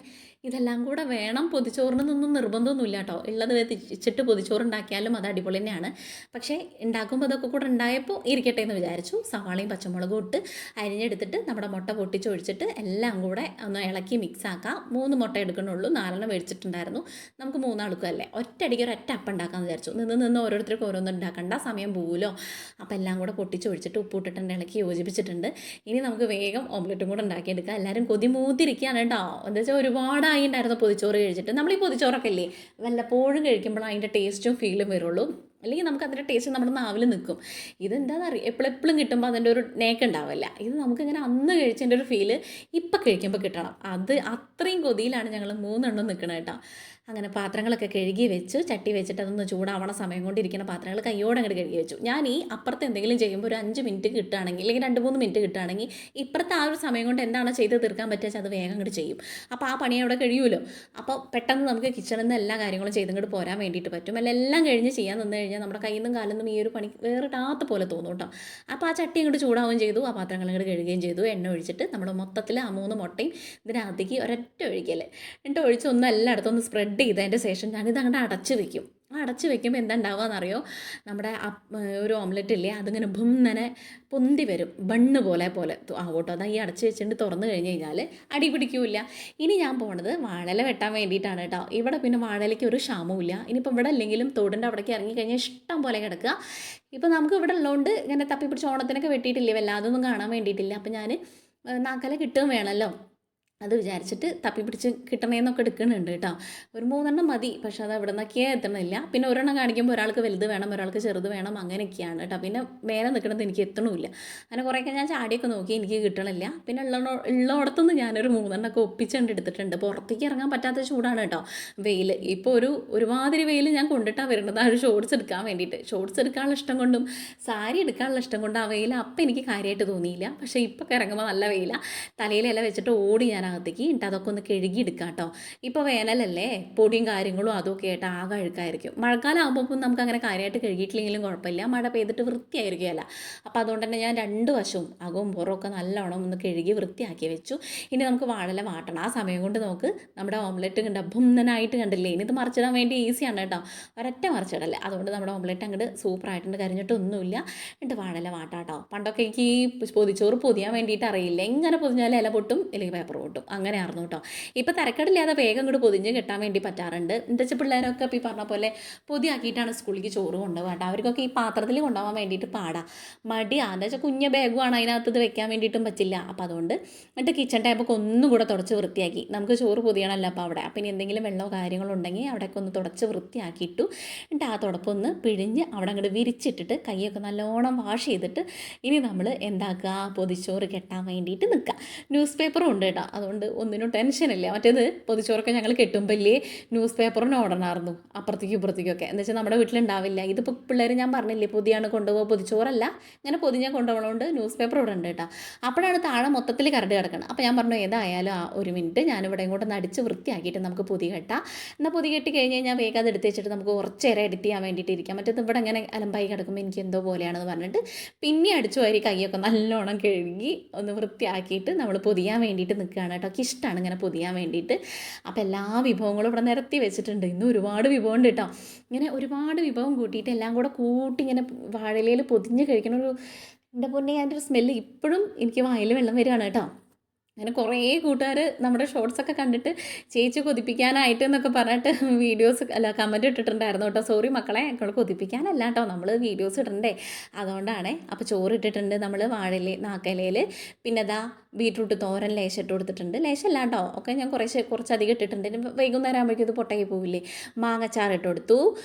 ഇതെല്ലാം കൂടെ വേണം പൊതിച്ചോറിനൊന്നും നിർബന്ധമൊന്നുമില്ല കേട്ടോ. ഉള്ളത് വെച്ചിട്ട് പൊതിച്ചോറ് ഉണ്ടാക്കിയാലും അത് അടിപൊളി തന്നെയാണ്. പക്ഷേ ഉണ്ടാക്കുമ്പോൾ ഇതൊക്കെ കൂടെ ഉണ്ടായപ്പോൾ ഇരിക്കട്ടെ എന്ന് വിചാരിച്ചു. സവാളയും പച്ചമുളകും ഇട്ട് അരിഞ്ഞെടുത്തിട്ട് നമ്മുടെ മുട്ട പൊട്ടിച്ചൊഴിച്ചിട്ട് എല്ലാം കൂടെ ഒന്ന് ഇളക്കി മിക്സ് ആക്കാം. 3 മുട്ട എടുക്കണുള്ളൂ, 4 മേടിച്ചിട്ടുണ്ടായിരുന്നു. നമുക്ക് 3 ആൾക്കും അല്ലേ, ഒറ്റയടിക്ക് ഒരൊറ്റ അപ്പം ഉണ്ടാക്കാമെന്ന് വിചാരിച്ചു. നിന്ന് ഓരോരുത്തർക്ക് ഓരോന്നും ഉണ്ടാക്കണ്ട, സമയം പോവുമല്ലോ. അപ്പോൾ എല്ലാം കൂടെ പൊട്ടിച്ചൊഴിച്ചിട്ട് ഉപ്പിട്ടിട്ടുണ്ട്, ഇളക്കി യോജിപ്പിച്ചിട്ടുണ്ട്. ഇനി നമുക്ക് വേഗം ഓംലെറ്റും കൂടെ ഉണ്ടാക്കിയെടുക്കാം. എല്ലാവരും കൊതിമൂത്തിരിക്കുകയാണ് കേട്ടോ. എന്താ വെച്ചാൽ ഒരുപാട് ഉണ്ടായിരുന്നു പൊതിച്ചോറ് കഴിച്ചിട്ട്. നമ്മൾ ഈ പൊതിച്ചോറൊക്കെ ഇല്ലേ വല്ലപ്പോഴും കഴിക്കുമ്പോൾ അതിൻ്റെ ടേസ്റ്റും ഫീലും വരുള്ളൂ, അല്ലെങ്കിൽ നമുക്ക് അതിൻ്റെ ടേസ്റ്റ് നമ്മുടെ നാവിൽ നിൽക്കും. ഇതെന്താണെന്നറിയാം, എപ്പോഴും കിട്ടുമ്പോൾ അതിൻ്റെ ഒരു നേക്ക് ഉണ്ടാവില്ല. ഇത് നമുക്കിങ്ങനെ അന്ന് കഴിച്ചതിൻ്റെ ഒരു ഫീല് ഇപ്പം കഴിക്കുമ്പോൾ കിട്ടണം. അത് അത്രയും കൊതിയിലാണ് ഞങ്ങൾ 3 എണ്ണം നിൽക്കുന്നത് കേട്ടോ. അങ്ങനെ പാത്രങ്ങളൊക്കെ കഴുകി വെച്ച് ചട്ടി വെച്ചിട്ട് അതൊന്ന് ചൂടാവണ സമയം കൊണ്ടിരിക്കുന്ന പാത്രങ്ങൾ കയ്യോടെ അങ്ങോട്ട് കഴുകി വെച്ചു. ഞാൻ ഈ അപ്പുറത്ത് എന്തെങ്കിലും ചെയ്യുമ്പോൾ ഒരു 5 മിനിറ്റ് കിട്ടുകയാണെങ്കിൽ, അല്ലെങ്കിൽ 2-3 മിനിറ്റ് കിട്ടുകയാണെങ്കിൽ ഇപ്പുറത്തെ ആ ഒരു സമയം കൊണ്ട് എന്താണോ ചെയ്ത് തീർക്കാൻ പറ്റുക അത് വേഗം അങ്ങോട്ട് ചെയ്യും. അപ്പോൾ ആ പണി അവിടെ കഴിയുമല്ലോ. അപ്പോൾ പെട്ടെന്ന് നമുക്ക് കിച്ചണിൽ നിന്ന് എല്ലാ കാര്യങ്ങളും ചെയ്തിങ്ങോട്ട് പോരാൻ വേണ്ടിയിട്ട് പറ്റും. എല്ലാം കഴിഞ്ഞ് ചെയ്യാൻ നിന്ന് കഴിഞ്ഞാൽ നമ്മുടെ കയ്യിൽ നിന്നും കാലിൽ നിന്നും ഈ ഒരു പണി വേറിടാത്ത പോലെ തോന്നും കേട്ടോ. അപ്പോൾ ആ ചട്ടി അങ്ങോട്ട് ചൂടാവുകയും ചെയ്തു, ആ പാത്രങ്ങൾ അങ്ങോട്ട് കഴുകുകയും ചെയ്തു. എണ്ണ ഒഴിച്ചിട്ട് നമ്മൾ മൊത്തത്തിൽ ആ 3 മുട്ടയും ഇതിനകത്തേക്ക് ഒരൊറ്റ ഒഴിക്കൽ എന്നിട്ട് ഒഴിച്ച് ഒന്ന് എല്ലായിടത്തും ഒന്ന് സ്പ്രെഡ് ചെയ്തതിൻ്റെ ശേഷം ഞാനിത് അങ്ങോട്ട് അടച്ച് വെക്കും. അടച്ച് വെക്കുമ്പോൾ എന്താ ഉണ്ടാവുകയെന്നറിയോ, നമ്മുടെ ഒരു ഓംലെറ്റ് ഇല്ലേ അതിങ്ങനെ ഭുന്നനെ പൊന്തി വരും, ബണ്ണ് പോലെ ആവോട്ടോ. അതാ ഈ അടച്ച് വെച്ചിട്ട് തുറന്നു കഴിഞ്ഞ് കഴിഞ്ഞാൽ അടി പിടിക്കില്ല. ഇനി ഞാൻ പോണത് വാഴല വെട്ടാൻ വേണ്ടിയിട്ടാണ് കേട്ടോ. ഇവിടെ പിന്നെ വാഴലയ്ക്ക് ഒരു ക്ഷാമവുമില്ല. ഇനിയിപ്പോൾ ഇവിടെ അല്ലെങ്കിലും തോടിൻ്റെ അവിടേക്ക് ഇറങ്ങിക്കഴിഞ്ഞാൽ ഇഷ്ടം പോലെ കിടക്കുക. ഇപ്പോൾ നമുക്ക് ഇവിടെ ഉള്ളതുകൊണ്ട് ഇങ്ങനെ തപ്പി പിടിച്ച് ഓണത്തിനൊക്കെ വെട്ടിയിട്ടില്ലേ, വല്ലാതൊന്നും കാണാൻ വേണ്ടിയിട്ടില്ല. അപ്പോൾ ഞാൻ നാക്കല കിട്ടുകയും വേണമല്ലോ, അത് വിചാരിച്ചിട്ട് തപ്പി പിടിച്ച് കിട്ടണേന്നൊക്കെ എടുക്കുന്നുണ്ട് കേട്ടോ. ഒരു 3 എണ്ണം മതി, പക്ഷെ അത് അവിടെ നിന്നൊക്കെ എത്തണില്ല. പിന്നെ ഒരെണ്ണം കാണിക്കുമ്പോൾ ഒരാൾക്ക് വലുത് വേണം, ഒരാൾക്ക് ചെറുത് വേണം, അങ്ങനെയൊക്കെയാണ് കേട്ടോ. പിന്നെ മേലെ നിൽക്കണത് എനിക്ക് എത്തണമില്ല. അങ്ങനെ കുറേയൊക്കെ ഞാൻ ചാടിയൊക്കെ നോക്കി, എനിക്ക് കിട്ടണില്ല. പിന്നെ ഉള്ളയിടത്തുനിന്ന് ഞാനൊരു 3 എണ്ണമൊക്കെ ഒപ്പിച്ചുകൊണ്ട് എടുത്തിട്ടുണ്ട്. പുറത്തേക്ക് ഇറങ്ങാൻ പറ്റാത്ത ചൂടാണ് കേട്ടോ, വെയിൽ. ഇപ്പോൾ ഒരുമാതിരി വെയിൽ ഞാൻ കൊണ്ടിട്ടാണ് വരുന്നത് ആ ഒരു ഷോർട്സ് എടുക്കാൻ വേണ്ടിയിട്ട്. ഷോർട്സ് എടുക്കാനുള്ള ഇഷ്ടം കൊണ്ടും സാരി എടുക്കാനുള്ള ഇഷ്ടം കൊണ്ടും ആ വെയിൽ അപ്പം എനിക്ക് കാര്യമായിട്ട് തോന്നിയില്ല. പക്ഷേ ഇപ്പോൾ ഇറങ്ങുമ്പോൾ നല്ല വെയിലാണ്. തലയിലെല്ലാം വെച്ചിട്ട് ഓടി ഞാൻ അതിനകത്തേക്ക് എന്നിട്ട് അതൊക്കെ ഒന്ന് കഴുകിയെടുക്കാം കേട്ടോ. ഇപ്പോൾ വേനലല്ലേ, പൊടിയും കാര്യങ്ങളും അതൊക്കെ ആയിട്ട് ആകെ അഴുക്കായിരിക്കും. മഴക്കാലം ആകുമ്പോൾ നമുക്ക് അങ്ങനെ കാര്യമായിട്ട് കഴുകിയിട്ടില്ലെങ്കിലും കുഴപ്പമില്ല, മഴ പെയ്തിട്ട് വൃത്തിയായിരിക്കുകയല്ല. അപ്പോൾ അതുകൊണ്ട് തന്നെ ഞാൻ രണ്ട് വശവും അകവും പുറമൊക്കെ നല്ലോണം ഒന്ന് കഴുകി വൃത്തിയാക്കി വെച്ചു. ഇനി നമുക്ക് വാഴല വാട്ടണം. ആ സമയം കൊണ്ട് നമുക്ക് നമ്മുടെ ഓംലെറ്റ് ഡബ്ബുന്നനായിട്ട് കണ്ടില്ലേ. ഇനി ഇത് മറിച്ചിടാൻ വേണ്ടി ഈസിയാണ് കേട്ടോ, ഒരൊറ്റ മറിച്ചിടല്ലേ. അതുകൊണ്ട് നമ്മുടെ ഓംലെറ്റ് അങ്ങോട്ട് സൂപ്പറായിട്ടുണ്ട്, കരിഞ്ഞിട്ടൊന്നുമില്ല. എന്നിട്ട് വാഴല വാട്ടാട്ടോ. പണ്ടൊക്കെ എനിക്ക് ഈ പൊതിച്ചോറ് പൊതിയാൻ വേണ്ടിയിട്ട് അറിയില്ല, എങ്ങനെ പൊതിഞ്ഞാലും ഇല പൊട്ടും അല്ലെങ്കിൽ പേപ്പർ പൊട്ടും, അങ്ങനെ ആയിരുന്നു കേട്ടോ. ഇപ്പോൾ തരക്കേടില്ലാതെ വേഗം ഇങ്ങോട്ട് പൊതിഞ്ഞ് കിട്ടാൻ വേണ്ടി പറ്റാറുണ്ട്. എന്താ വെച്ചാൽ പിള്ളേരൊക്കെ ഇപ്പോൾ ഈ പറഞ്ഞ പോലെ പൊതിയാക്കിയിട്ടാണ് സ്കൂളിലേക്ക് ചോറ് കൊണ്ടുപോകുക കേട്ടോ. അവർക്കൊക്കെ ഈ പാത്രത്തിൽ കൊണ്ടുപോകാൻ വേണ്ടിയിട്ട് പാടാം, മടിയാണ്. എന്താ വെച്ചാൽ കുഞ്ഞ ബാഗുമാണ്, അതിനകത്ത് ഇത് വെക്കാൻ വേണ്ടിയിട്ടും പറ്റില്ല. അപ്പോൾ അതുകൊണ്ട് എന്നിട്ട് കിച്ചൺ ടേപ്പൊക്കെ ഒന്നും കൂടെ തുടച്ച് വൃത്തിയാക്കി. നമുക്ക് ചോറ് പൊതിയണമല്ലോ അപ്പോൾ അവിടെ, അപ്പോൾ ഇനി എന്തെങ്കിലും വെള്ളമോ കാര്യങ്ങളോ ഉണ്ടെങ്കിൽ അവിടെയൊക്കെ ഒന്ന് തുടച്ച് വൃത്തിയാക്കിയിട്ടു. എന്നിട്ട് ആ തുടപ്പൊന്ന് പിഴിഞ്ഞ് അവിടെ അങ്ങോട്ട് വിരിച്ചിട്ടിട്ട് കൈയൊക്കെ നല്ലോണം വാഷ് ചെയ്തിട്ട് ഇനി നമ്മൾ എന്താക്കുക, പൊതിച്ചോറ് കെട്ടാൻ വേണ്ടിയിട്ട് നിൽക്കുക. ന്യൂസ് പേപ്പറും ഉണ്ട് കേട്ടോ, അതുകൊണ്ട് ഒന്നിനും ടെൻഷനില്ല. മറ്റേത് പൊതിച്ചോറൊക്കെ ഞങ്ങൾ കെട്ടുമ്പോൾ ഇല്ലേ ന്യൂസ് പേപ്പറിന് ഓടണമായിരുന്നു അപ്പുറത്തേക്കും ഇപ്പുറത്തേക്കൊക്കെ. എന്താ വെച്ചാൽ നമ്മുടെ വീട്ടിലുണ്ടാവില്ല. ഇതിപ്പോൾ പിള്ളേർ ഞാൻ പറഞ്ഞില്ലേ പൊതിയാണ് കൊണ്ടുപോകുക, പൊതിച്ചോറല്ല ഇങ്ങനെ പൊതിഞ്ഞാൽ കൊണ്ടുപോകണോണ്ട് ന്യൂസ് പേപ്പർ ഇവിടെ ഉണ്ട് കേട്ടോ. അപ്പോഴാണ് താഴെ മൊത്തത്തിൽ കരട് കിടക്കണം. അപ്പോൾ ഞാൻ പറഞ്ഞു ഏതായാലും ആ ഒരു മിനിറ്റ് ഞാനിവിടെ ഇങ്ങോട്ട് നടിച്ച് വൃത്തിയാക്കിയിട്ട് നമുക്ക് പൊതി കെട്ടാം. എന്നാൽ പൊതി കെട്ടി കഴിഞ്ഞ് കഴിഞ്ഞാൽ വേഗം അത് എടുത്ത് വെച്ചിട്ട് നമുക്ക് കുറച്ചേരം എഡിറ്റ് ചെയ്യാൻ വേണ്ടിയിട്ട് ഇരിക്കാം. മറ്റേത് ഇവിടെ ഇങ്ങനെ അലമ്പായി കിടക്കുമ്പോൾ എനിക്ക് എന്തോ പോലെയാണെന്ന് പറഞ്ഞിട്ട് പിന്നെ അടിച്ചു വാരി കൈയൊക്കെ നല്ലോണം കഴുകി ഒന്ന് വൃത്തിയാക്കിയിട്ട് നമ്മൾ പൊതിയാൻ വേണ്ടിയിട്ട് നിൽക്കുകയാണ് കേട്ടോ. എനിക്ക് ഇഷ്ടമാണ് ഇങ്ങനെ പൊതിയാൻ വേണ്ടിയിട്ട്. അപ്പോൾ എല്ലാ വിഭവങ്ങളും ഇവിടെ നിരത്തി വെച്ചിട്ടുണ്ട്. ഇന്ന് ഒരുപാട് വിഭവം ഉണ്ട് കേട്ടോ. ഇങ്ങനെ ഒരുപാട് വിഭവം കൂട്ടിയിട്ട് എല്ലാം കൂടെ കൂട്ടി ഇങ്ങനെ വാഴയിലയിൽ പൊതിഞ്ഞ് കഴിക്കണ ഒരു, എൻ്റെ പൊന്നെ അതിൻ്റെ ഒരു സ്മെല്ല് ഇപ്പോഴും എനിക്ക് വായിൽ വെള്ളം വരികയാണ് കേട്ടോ. അങ്ങനെ കുറേ കൂട്ടുകാർ നമ്മുടെ ഷോർട്സൊക്കെ കണ്ടിട്ട് ചേച്ചി കൊതിപ്പിക്കാനായിട്ട് എന്നൊക്കെ പറഞ്ഞിട്ട് വീഡിയോസ് കമൻറ്റ് ഇട്ടിട്ടുണ്ടായിരുന്നു കേട്ടോ. സോറി മക്കളെ, ഞങ്ങൾ കൊതിപ്പിക്കാനല്ല കേട്ടോ, നമ്മൾ വീഡിയോസ് ഇടണ്ടേ, അതുകൊണ്ടാണ്. അപ്പോൾ ചോറ് ഇട്ടിട്ടുണ്ട് നമ്മൾ വാഴയില നാക്കയിലയിൽ. പിന്നെ ഇതാ ബീട്രൂട്ട് തോരൻ ലേശം ഇട്ട് കൊടുത്തിട്ടുണ്ട്. ലേശമല്ല കേട്ടോ, ഒക്കെ ഞാൻ കുറച്ചധികം ഇട്ടിട്ടുണ്ട്. ഇനി വൈകുന്നേരം ആകുമ്പോഴേക്കും ഇത് പൊട്ടയി പോവില്ലേ. മാങ്ങച്ചാറ് ഇട്ട് കൊടുത്തു.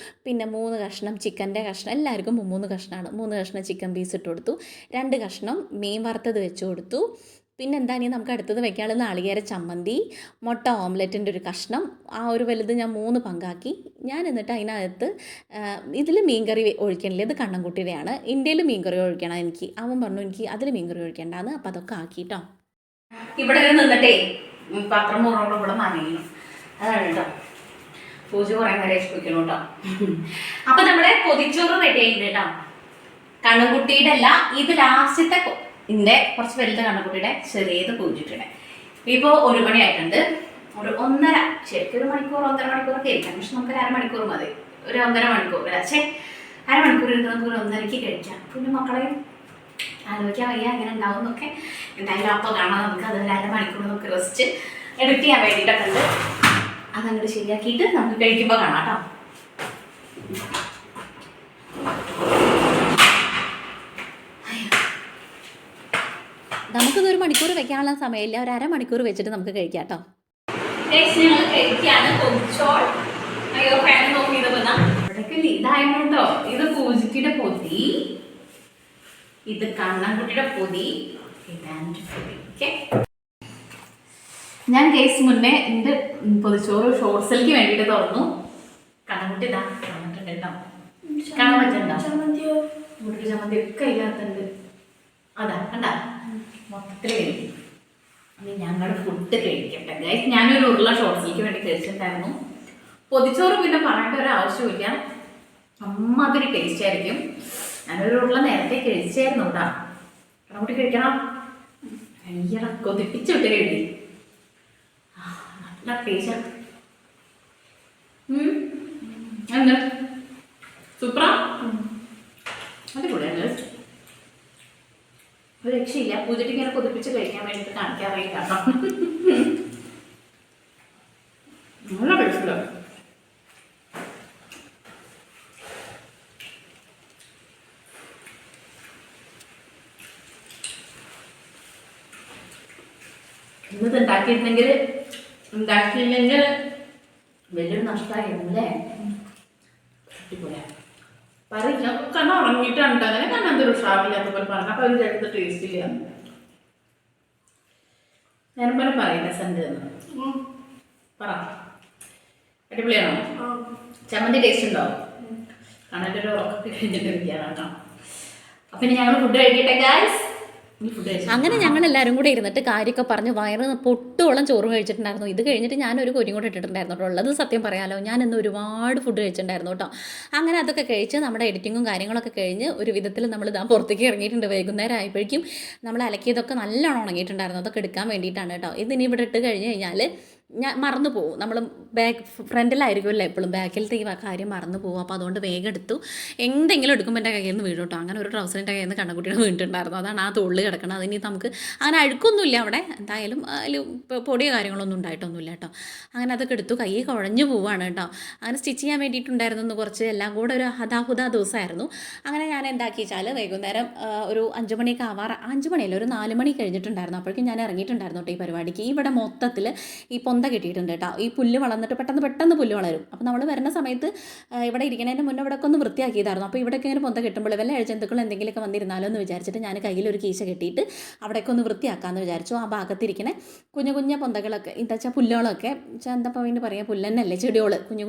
പിന്നെ 3 കഷ്ണം ചിക്കൻ്റെ കഷ്ണം, എല്ലാവർക്കും 3 കഷ്ണമാണ്. 3 കഷ്ണം ചിക്കൻ പീസ് ഇട്ട് കൊടുത്തു. 2 കഷ്ണം മീൻ വറുത്തത് വെച്ച് കൊടുത്തു. പിന്നെ എന്താ നമുക്ക് അടുത്തത് വെക്കാനുള്ള നാളികേര ചമ്മന്തി, മുട്ട ഓംലെറ്റിൻ്റെ ഒരു കഷ്ണം, ആ ഒരു വലുത് ഞാൻ 3 പങ്കാക്കി. ഞാൻ എന്നിട്ട് അതിനകത്ത് ഇതിൽ മീൻകറി ഒഴിക്കണില്ല, ഇത് കണ്ണൻകുട്ടിയുടെയാണ്. ഇന്ത്യയിൽ മീൻകറി ഒഴിക്കണം എനിക്ക്. അവൻ പറഞ്ഞു എനിക്ക് അതിൽ മീൻകറി ഒഴിക്കേണ്ടാന്ന്. അപ്പോൾ അതൊക്കെ ആക്കിയിട്ടോ. ഇവിടെ നിന്നിട്ടേ പാത്രം മുറോളം ഇവിടെ നനയണം, അതാണ് കേട്ടോ. പൂജ കുറേ നേരം ഇഷ്ടപ്പിക്കണം കേട്ടോ. അപ്പം നമ്മുടെ പൊതിച്ചോറ് റെഡി ആയിട്ടുണ്ട് കേട്ടോ. കണ്ണൻകുട്ടിയുടെ അല്ല, ഇത് ലാസ്റ്റത്തെ ഇതിൻ്റെ കുറച്ച് വലുത് കണ്ണൻകുട്ടിയുടെ, ചെറിയത് പൂജിട്ടിയുടെ. ഇപ്പോൾ 1 മണിയായിട്ടുണ്ട്. ഒരു 1.5 ശരിക്കും 1 മണിക്കൂർ 1.5 മണിക്കൂറൊക്കെ ഇരിക്കാം. പക്ഷെ നമുക്ക് 1/2 മണിക്കൂർ മതി. ഒരു 1.5 മണിക്കൂർ പക്ഷേ 1/2 മണിക്കൂർ ഇരുന്ന് നമുക്ക് 1.5ക്ക് കഴിക്കാം. പിന്നെ മക്കളെ ആലോചിക്കാൻ വയ്യ എങ്ങനെ ഉണ്ടാവും എന്നൊക്കെ. എന്തായാലും അപ്പോൾ കാണാം നമുക്ക്. അത് 1/2 മണിക്കൂർ നമുക്ക് റെസ്റ്റ് എഡിറ്റ് ചെയ്യാൻ വേണ്ടിയിട്ടൊക്കെ ഉണ്ട്. അതങ്ങോട്ട് ശരിയാക്കിയിട്ട് നമുക്ക് കഴിക്കുമ്പോൾ കാണാം കേട്ടോ. നമുക്കിത് 1 മണിക്കൂർ വെക്കാനുള്ള സമയമില്ല, ഒരു 1/2 മണിക്കൂർ വെച്ചിട്ട് നമുക്ക് കഴിക്കാം കേട്ടോ. ഞങ്ങൾ കഴിക്കുകയാണ് പൊതിച്ചോൾ. അയ്യോ ഫാൻ നോക്കി ഇവിടേക്ക് ഇതായിട്ടുണ്ടോ. ഇത് പൂജിക്കിയുടെ പൊതി, ഇത് കണ്ണൻകുട്ടിയുടെ പൊതി, ഇതാണ് പൊതി. ഓക്കെ, ഞാൻ കേസ് മുന്നേ എൻ്റെ പൊതിച്ചോറ് ഷോർട്സിലേക്ക് വേണ്ടിയിട്ട് തുറന്നു. കണ്ണൻകുട്ടി ഇതാ വന്നിട്ടുണ്ട് കേട്ടോ. കാണാൻ പറ്റുന്നുണ്ടോ? ചമ്മന്തി ചമ്മന്തി ഒക്കെ ഇല്ലാത്തുണ്ട്. അതാ കണ്ടാ മൊത്തത്തിൽ കഴിക്കും. ഇനി ഞങ്ങളുടെ ഫുഡ് കഴിക്കട്ടെ ഗൈസ്. ഞാനൊരു ഉരുള ഷോർട്സിലേക്ക് വേണ്ടി കഴിച്ചിട്ടുണ്ടായിരുന്നു. പൊതിച്ചോറ് പിന്നെ പറയേണ്ട ഒരു ആവശ്യമില്ല, അമ്മാതിരി ടേസ്റ്റ് ആയിരിക്കും. ഞാനൊരു ഉരുള നേരത്തെ കഴിച്ചായിരുന്നു കേട്ടോ. കണ്ണൻകുട്ടി കഴിക്കണം. ഭയങ്കര കൊതിപ്പിച്ച് വിട്ട് കഴിക്കും. നല്ല ടേസ്റ്റ്. എന്താ സൂപ്പറാ, അടിപൊളിയാണ്. ഒരു രക്ഷയില്ല. പൂജയ്ക്ക് ഇങ്ങനെ കൊതിപ്പിച്ച് കഴിക്കാൻ വേണ്ടിയിട്ട് കാണിക്കാറില്ല കേട്ടോ. നല്ല ടേസ്റ്റില്ല. ഇന്നത് ഉണ്ടാക്കിയില്ലെങ്കിൽ വലിയൊരു നഷ്ടമായിരുന്നു അല്ലേ. അടിപൊളിയാണ്. പറയില്ല കണ്ണ ഉണങ്ങിയിട്ടുണ്ട്. അങ്ങനെ കണ്ണ എന്തൊരു ഉഷാറില്ലാത്ത പോലെ പറഞ്ഞു. അപ്പോൾ ഒരു ചേട്ടത്ത് ടേസ്റ്റ് ഇല്ല. ഞാൻ പോലെ പറയില്ല സന്ധ്യ പറ. അടിപൊളിയാണോ? ചമ്മന്തി ടേസ്റ്റ് ഉണ്ടോ? കണ്ണൻ്റെ ഒരു ഉറക്കൊക്കെ കഴിഞ്ഞിട്ട് ഇരിക്കുകയാണ് കേട്ടോ. അപ്പം ഇനി ഞങ്ങൾ ഫുഡ് കഴിക്കട്ടെ ഗായ്സ്. അങ്ങനെ ഞങ്ങൾ എല്ലാവരും കൂടെ ഇരുന്നിട്ട് കാര്യമൊക്കെ പറഞ്ഞ് വയറ് പൊട്ടോളം ചോറ് കഴിച്ചിട്ടുണ്ടായിരുന്നു. ഇത് കഴിഞ്ഞിട്ട് ഞാനൊരു കൊരിയും കൂടെ ഇട്ടിട്ടുണ്ടായിരുന്നു കേട്ടോ. ഉള്ളത് സത്യം പറയാലോ, ഞാൻ ഇന്ന് ഒരുപാട് ഫുഡ് കഴിച്ചിട്ടുണ്ടായിരുന്നു കേട്ടോ. അങ്ങനെ അതൊക്കെ കഴിച്ച് നമ്മുടെ എഡിറ്റിങ്ങും കാര്യങ്ങളൊക്കെ കഴിഞ്ഞ് ഒരു വിധത്തിൽ നമ്മൾ ഇതാ പുറത്തേക്ക് ഇറങ്ങിയിട്ടുണ്ട്. വൈകുന്നേരം ആയപ്പോഴേക്കും നമ്മൾ അലക്കിയതൊക്കെ നല്ലോണം ഉണങ്ങിയിട്ടുണ്ടായിരുന്നു. അതൊക്കെ എടുക്കാൻ വേണ്ടിയിട്ടാണ് കേട്ടോ. ഇതിനി ഇവിടെ ഇട്ട് കഴിഞ്ഞ് കഴിഞ്ഞാൽ ഞാൻ മറന്നു പോകും. നമ്മൾ ബാക്ക് ഫ്രണ്ടിലായിരിക്കുമല്ലോ എപ്പോഴും, ബാക്കിലത്തെ ഈ കാര്യം മറന്നു പോകും. അപ്പോൾ അതുകൊണ്ട് വേഗം എടുത്തു. എന്തെങ്കിലും എടുക്കുമ്പോൾ എൻ്റെ കയ്യിൽ നിന്ന് വീഴും കേട്ടോ. അങ്ങനെ ഒരു ട്രൗസറിൻ്റെ കയ്യിൽ നിന്ന് കണ്ണക്കുട്ടിയുടെ വീണിട്ടുണ്ടായിരുന്നു. അതാണ് ആ തോളിൽ കിടക്കണം. അതിനി നമുക്ക് അങ്ങനെ അഴുക്കൊന്നുമില്ല അവിടെ, എന്തായാലും അതിൽ പൊടിയോ കാര്യങ്ങളൊന്നും ഉണ്ടായിട്ടൊന്നുമില്ല കേട്ടോ. അങ്ങനെ അതൊക്കെ എടുത്തു. കൈ കുഴഞ്ഞു പോവുകയാണ് കേട്ടോ. അങ്ങനെ സ്റ്റിച്ച് ചെയ്യാൻ വേണ്ടിയിട്ടുണ്ടായിരുന്നു കുറച്ച്, എല്ലാം കൂടെ ഒരു ഹതാഹുദാ ദിവസമായിരുന്നു. അങ്ങനെ ഞാൻ എന്താക്കി വെച്ചാൽ വൈകുന്നേരം ഒരു 5 മണിയൊക്കെ ആവാറ്, 5 മണിയല്ല ഒരു 4 മണി കഴിഞ്ഞിട്ടുണ്ടായിരുന്നു. അപ്പോഴേക്കും ഞാൻ ഇറങ്ങിയിട്ടുണ്ടായിരുന്നു കേട്ടോ ഈ പരിപാടിക്ക്. ഇവിടെ മൊത്തത്തിൽ ഈ പൊന്ത കെട്ടിയിട്ടുണ്ട് കേട്ടോ. ഈ പുല്ല് വളർന്നിട്ട് പെട്ടെന്ന് പുല്ല് വളരും. അപ്പോൾ നമ്മൾ വരുന്ന സമയത്ത് ഇവിടെ ഇരിക്കുന്നതിൻ്റെ മുന്നേ ഇവിടെ ഒക്കെ ഒന്ന് വൃത്തിയാക്കിയതായിരുന്നു. അപ്പോൾ ഇവിടെയൊക്കെ ഇങ്ങനെ പൊന്ത കെട്ടുമ്പോൾ വല്ല അഴിജന്തുക്കൾ എന്തെങ്കിലുമൊക്കെ വന്നിരുന്നാലോ എന്ന് വിചാരിച്ചിട്ട് ഞാൻ കയ്യിലൊരു കീശ കെട്ടിയിട്ട് അവിടെയൊക്കെ ഒന്ന് വൃത്തിയാക്കാമെന്ന് വിചാരിച്ചു. ആ ഭാഗത്തിരിക്കണേ കുഞ്ഞു പൊന്തകളൊക്കെ എന്താ വെച്ചാൽ പുല്ലുകളൊക്കെ എന്താ പിന്നെ പറയുക, പുല്ലന്നല്ലേ, ചെടികൾ, കുഞ്ഞു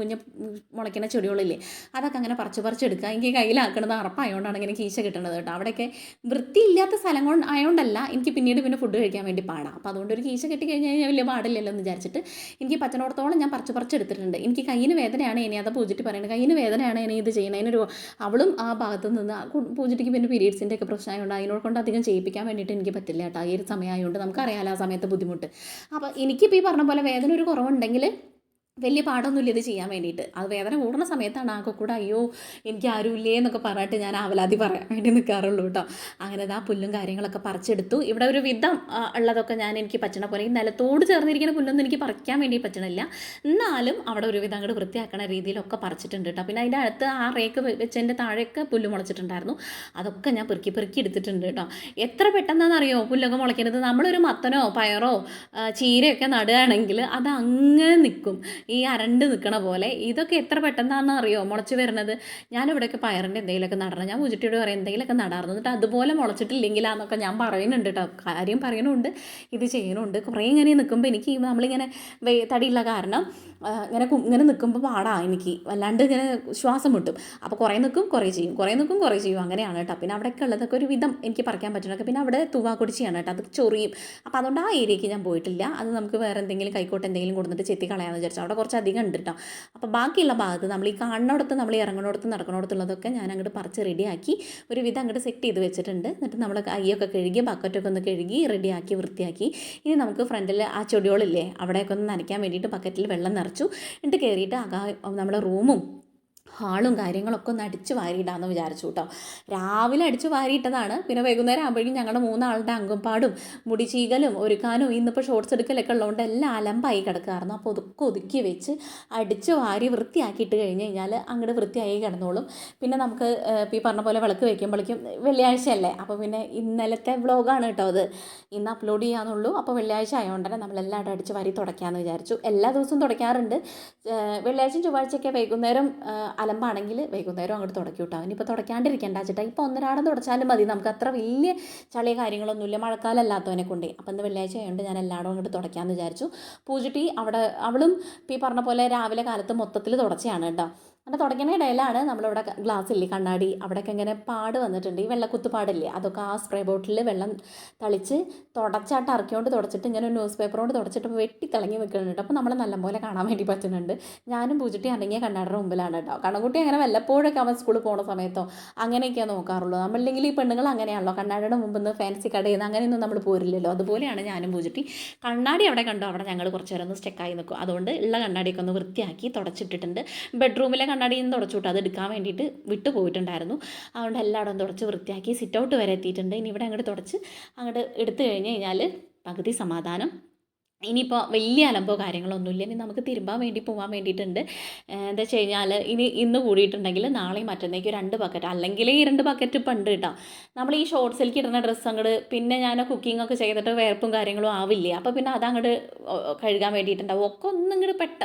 മുളയ്ക്കുന്ന ചെടികളില്ലേ, അതൊക്കെ അങ്ങനെ പറിച്ചെടുക്കുക. എനിക്ക് കയ്യിലാക്കണത് അറപ്പായതുകൊണ്ടാണ് ഇങ്ങനെ കീശ കിട്ടുന്നത് കേട്ടോ. അവിടെയൊക്കെ വൃത്തിയില്ലാത്ത സ്ഥലം ആയതുകൊണ്ടല്ല, എനിക്ക് പിന്നീട് ഫുഡ് കഴിക്കാൻ വേണ്ടി പാടാം. അപ്പോൾ അതുകൊണ്ട് ഒരു കീശ കെട്ടി കഴിഞ്ഞ് കഴിഞ്ഞാൽ വലിയ പാടില്ലല്ലോ എന്ന് വിചാരിച്ചിട്ട് എനിക്ക് പറ്റുന്നിടത്തോളം ഞാൻ പറിച്ചെടുത്തിട്ടുണ്ട്. എനിക്ക് കയ്യിന് വേദനയാണ് ഇനി, അതാ പൂജിറ്റി പറയുന്നത്, കയ്യിന് വേദനയാണ് ഇനി ഇത് ചെയ്യണം. അതിനൊരു അവളും ആ ഭാഗത്ത് നിന്ന് പൂജിറ്റിക്ക് പിന്നെ പീരീഡ്സിൻ്റെ ഒക്കെ പ്രശ്നമായതുകൊണ്ട് അതിനോട് കൊണ്ട് അധികം ചെയ്യിപ്പിക്കാൻ വേണ്ടിയിട്ട് എനിക്ക് പറ്റില്ല കേട്ടോ. ഈ ഒരു സമയമായതുകൊണ്ട് നമുക്കറിയാമല്ലോ ആ സമയത്ത് ബുദ്ധിമുട്ട്. അപ്പോൾ എനിക്കിപ്പോൾ ഈ പറഞ്ഞ പോലെ വേദന ഒരു കുറവുണ്ടെങ്കിൽ വലിയ പാടൊന്നുമില്ല ഇത് ചെയ്യാൻ വേണ്ടിയിട്ട്. അത് വേദന കൂടുന്ന സമയത്താണ് ആകെ കൂടെ അയ്യോ എനിക്ക് ആരുമില്ലേ എന്നൊക്കെ പറഞ്ഞിട്ട് ഞാൻ ആവലാതി പറയാൻ വേണ്ടി നിൽക്കാറുള്ളൂ കേട്ടോ. അങ്ങനെ ആ പുല്ലും കാര്യങ്ങളൊക്കെ പറിച്ചെടുത്തു. ഇവിടെ ഒരു വിധം ഉള്ളതൊക്കെ എനിക്ക് പറ്റണ പോലെ, ഈ നിലത്തോട് ചേർന്നിരിക്കുന്ന പുല്ലൊന്നും എനിക്ക് പറിക്കാൻ വേണ്ടി പറ്റണില്ല. എന്നാലും അവിടെ ഒരു വിധം അങ്ങോട്ട് വൃത്തിയാക്കണ രീതിയിലൊക്കെ പറിച്ചിട്ടുണ്ട് കേട്ടോ. പിന്നെ അതിൻ്റെ അടുത്ത് ആ റേക്ക് വെച്ചതിൻ്റെ താഴെയൊക്കെ പുല്ല് മുളച്ചിട്ടുണ്ടായിരുന്നു. അതൊക്കെ ഞാൻ പെറുക്കി എടുത്തിട്ടുണ്ട് കേട്ടോ. എത്ര പെട്ടെന്നാണെന്നറിയോ പുല്ലൊക്കെ മുളയ്ക്കുന്നത്. നമ്മളൊരു മത്തനോ പയറോ ചീരയൊക്കെ നടുകയാണെങ്കിൽ അത് അങ്ങനെ നിൽക്കും, ഈ അരണ്ട് നിൽക്കണ പോലെ. ഇതൊക്കെ എത്ര പെട്ടെന്നാണെന്ന് അറിയോ മുളച്ച് വരുന്നത്. ഞാനിവിടെയൊക്കെ പയറിൻ്റെ എന്തെങ്കിലുമൊക്കെ നടണം. ഞാൻ പൂജിട്ടിയോട് പറയും എന്തെങ്കിലുമൊക്കെ നടാറുണ്ട്, എന്നിട്ട് അതുപോലെ മുളച്ചിട്ടില്ലെങ്കിലാന്നൊക്കെ ഞാൻ പറയുന്നുണ്ട് കേട്ടോ. കാര്യം പറയണമുണ്ട്, ഇത് ചെയ്യണമുണ്ട്. കുറേ ഇങ്ങനെ നിൽക്കുമ്പോൾ എനിക്ക് നമ്മളിങ്ങനെ തടിയുള്ള കാരണം ഇങ്ങനെ നിൽക്കുമ്പോൾ പാടാ എനിക്ക്, വല്ലാണ്ട് ഇങ്ങനെ ശ്വാസം മുട്ടും. അപ്പോൾ കുറേ നിൽക്കും കുറേ ചെയ്യും അങ്ങനെയാണ് കേട്ടോ. പിന്നെ അവിടെയൊക്കെ ഉള്ളതൊക്കെ ഒരു വിധം എനിക്ക് പറിക്കാൻ പറ്റണൊക്കെ. പിന്നെ അവിടെ തുവാക്കുടിച്ചിയാണ് കേട്ടോ, അത് ചൊറിയും. അപ്പോൾ അതുകൊണ്ട് ആ ഏരിയയ്ക്ക് ഞാൻ പോയിട്ടില്ല. അത് നമുക്ക് വേറെ എന്തെങ്കിലും കൈക്കോട്ട് എന്തെങ്കിലും കൊടുത്തിട്ട് ചെത്തി കളയാമെന്ന് വിചാരിച്ചു. അവിടെ കുറച്ച് അധികം ഉണ്ട് കേട്ടോ. അപ്പോൾ ബാക്കിയുള്ള ഭാഗത്ത് നമ്മൾ ഈ കാണുന്നിടത്ത്, നമ്മൾ ഇറങ്ങുന്നിടത്ത് നടക്കുന്നിടത്തുള്ളതൊക്കെ ഞാൻ അങ്ങോട്ട് പറിച്ച് റെഡിയാക്കി ഒരു വിധം അങ്ങോട്ട് സെറ്റ് ചെയ്ത് വെച്ചിട്ടുണ്ട്. എന്നിട്ട് നമ്മൾ കൈയൊക്കെ കഴുകി ബക്കറ്റൊക്കെ ഒന്ന് കഴുകി റെഡിയാക്കി വൃത്തിയാക്കി. ഇനി നമുക്ക് ഫ്രണ്ടിൽ ആ ചെടികളില്ലേ അവിടെയൊക്കെ ഒന്ന് നനയ്ക്കാൻ വേണ്ടിയിട്ട് ബക്കറ്റിൽ വെള്ളം നിറച്ചു. എന്നിട്ട് കയറിയിട്ട് നമ്മുടെ റൂമും ഹാളും കാര്യങ്ങളൊക്കെ ഒന്ന് അടിച്ച് വാരിയിടാമെന്ന് വിചാരിച്ചു കേട്ടോ. രാവിലെ അടിച്ച് വാരിയിട്ടതാണ്. പിന്നെ വൈകുന്നേരം ആകുമ്പോഴേക്കും ഞങ്ങളുടെ 3 ആളുടെ അങ്കമ്പാടും മുടി ചീകലും ഒരുക്കാനും ഇന്നിപ്പോൾ ഷോർട്സ് എടുക്കലൊക്കെ ഉള്ളതുകൊണ്ട് എല്ലാം അലമ്പായി കിടക്കായിരുന്നു. അപ്പോൾ അതൊക്കെ ഒതുക്കി വെച്ച് അടിച്ച് വാരി വൃത്തിയാക്കിയിട്ട് കഴിഞ്ഞ് കഴിഞ്ഞാൽ അങ്ങോട്ട് വൃത്തിയായി കിടന്നോളും. പിന്നെ നമുക്ക് ഈ പറഞ്ഞ പോലെ വിളക്ക് വയ്ക്കുമ്പോഴേക്കും വെള്ളിയാഴ്ചയല്ലേ, അപ്പോൾ പിന്നെ ഇന്നലത്തെ വ്ളോഗാണ് കേട്ടോ അത്, ഇന്ന് അപ്ലോഡ് ചെയ്യാന്നുള്ളൂ. അപ്പോൾ വെള്ളിയാഴ്ച ആയതുകൊണ്ട് തന്നെ നമ്മളെല്ലാം അടിച്ച് വാരി തുടയ്ക്കാമെന്ന് വിചാരിച്ചു. എല്ലാ ദിവസവും തുടയ്ക്കാറുണ്ട്. വെള്ളിയാഴ്ചയും ചൊവ്വാഴ്ചയൊക്കെ വൈകുന്നേരം അലമ്പാണെങ്കിൽ വൈകുന്നേരം അങ്ങോട്ട് തുടക്കി വിട്ടാൽ ഇനിയിപ്പോൾ തുടയ്ക്കാണ്ടിരിക്കേണ്ട വെച്ചിട്ടാ. ഇപ്പോൾ ഒന്നരാടം തുടച്ചാലും മതി, നമുക്ക് അത്ര വലിയ ചളിയ കാര്യങ്ങളൊന്നുമില്ല മഴക്കാലം അല്ലാത്തവനെ കൊണ്ടേ. അപ്പോൾ ഇന്ന് വെള്ളിയാഴ്ച ആയതുകൊണ്ട് ഞാൻ എല്ലായിടും അങ്ങോട്ട് തുടയ്ക്കാമെന്ന് വിചാരിച്ചു. പൂജിട്ടി അവളും ഈ പറഞ്ഞ പോലെ രാവിലെ കാലത്ത് മൊത്തത്തിൽ തുടച്ചയാണ് കേട്ടോ. അങ്ങനെ തുടയ്ക്കുന്ന ഇടയിലാണ് നമ്മളിവിടെ ഗ്ലാസ്സില്ലേ കണ്ണാടി, അവിടെയൊക്കെ ഇങ്ങനെ പാട് വന്നിട്ടുണ്ട്, ഈ വെള്ളക്കുത്ത് പാടില്ലേ, അതൊക്കെ ആ സ്പ്രേ ബോട്ടിൽ വെള്ളം തളിച്ച് തുടച്ചാട്ട് ഇറക്കിയോണ്ട് തുടച്ചിട്ട് ഇങ്ങനെ ഒരു ന്യൂസ് പേപ്പർ കൊണ്ട് തുടച്ചിട്ട് വെട്ടി തിളങ്ങി നിൽക്കുന്നുണ്ട്. അപ്പോൾ നമ്മൾ നല്ലപോലെ കാണാൻ വേണ്ടി പറ്റുന്നുണ്ട്. ഞാനും പൂജിട്ടി ഇറങ്ങിയ കണ്ണാടിയുടെ മുമ്പിലാണ് കേട്ടോ. കണ്ണൻകുട്ടി അങ്ങനെ വല്ലപ്പോഴൊക്കെ അവൻ സ്കൂളിൽ പോകുന്ന സമയത്തോ അങ്ങനെയൊക്കെയാണ് നോക്കാറുള്ളൂ. നമ്മളില്ലെങ്കിൽ ഈ പെണ്ണുങ്ങൾ അങ്ങനെയാണല്ലോ, കണ്ണാടിയുടെ മുമ്പിൽ നിന്ന് ഫാൻസി കടയിൽ നിന്ന് അങ്ങനെയൊന്നും നമ്മൾ പോരില്ലല്ലോ. അതുപോലെയാണ് ഞാനും പൂജിട്ടി. കണ്ണാടി അവിടെ കണ്ടോ, അവിടെ ഞങ്ങൾ കുറച്ച് നേരം ഒന്ന് സ്റ്റെക്കായി നിൽക്കും. അതുകൊണ്ട് ഉള്ള കണ്ണാടിയൊക്കെ ഒന്ന് വൃത്തിയാക്കി തുടച്ചിട്ടിട്ടുണ്ട്. ബെഡ്റൂമിലെ കണ്ണാടിയിൽ നിന്ന് തുടച്ചു വിട്ടു, അത് എടുക്കാൻ വേണ്ടിയിട്ട് വിട്ടു പോയിട്ടുണ്ടായിരുന്നു. അതുകൊണ്ട് എല്ലായിടവും തുടച്ച് വൃത്തിയാക്കി സിറ്റ് ഔട്ട് വരെ എത്തിയിട്ടുണ്ട്. ഇനി ഇവിടെ അങ്ങോട്ട് തുടച്ച് അങ്ങോട്ട് എടുത്തു കഴിഞ്ഞ് കഴിഞ്ഞാൽ പകുതി സമാധാനം. ഇനിയിപ്പോൾ വലിയ അലമ്പോ കാര്യങ്ങളൊന്നുമില്ല. ഇനി നമുക്ക് തിരുമ്പാൻ വേണ്ടി പോകാൻ വേണ്ടിയിട്ടുണ്ട്. എന്താ വെച്ച് കഴിഞ്ഞാൽ ഇന്ന് കൂടിയിട്ടുണ്ടെങ്കിൽ നാളെയും മറ്റന്നേക്ക് 2 ബക്കറ്റ്, അല്ലെങ്കിൽ ഈ 2 ബക്കറ്റ് ഇപ്പം ഉണ്ട് കേട്ടോ. നമ്മൾ ഈ ഷോർട്സിലേക്ക് ഇടുന്ന ഡ്രസ്സ് അങ്ങോട്ട് പിന്നെ ഞാൻ കുക്കിംഗ് ഒക്കെ ചെയ്തിട്ട് വേർപ്പും കാര്യങ്ങളും ആവില്ലേ, അപ്പോൾ പിന്നെ അതങ്ങോട്ട് കഴുകാൻ വേണ്ടിയിട്ടുണ്ടാവും. ഒക്കെ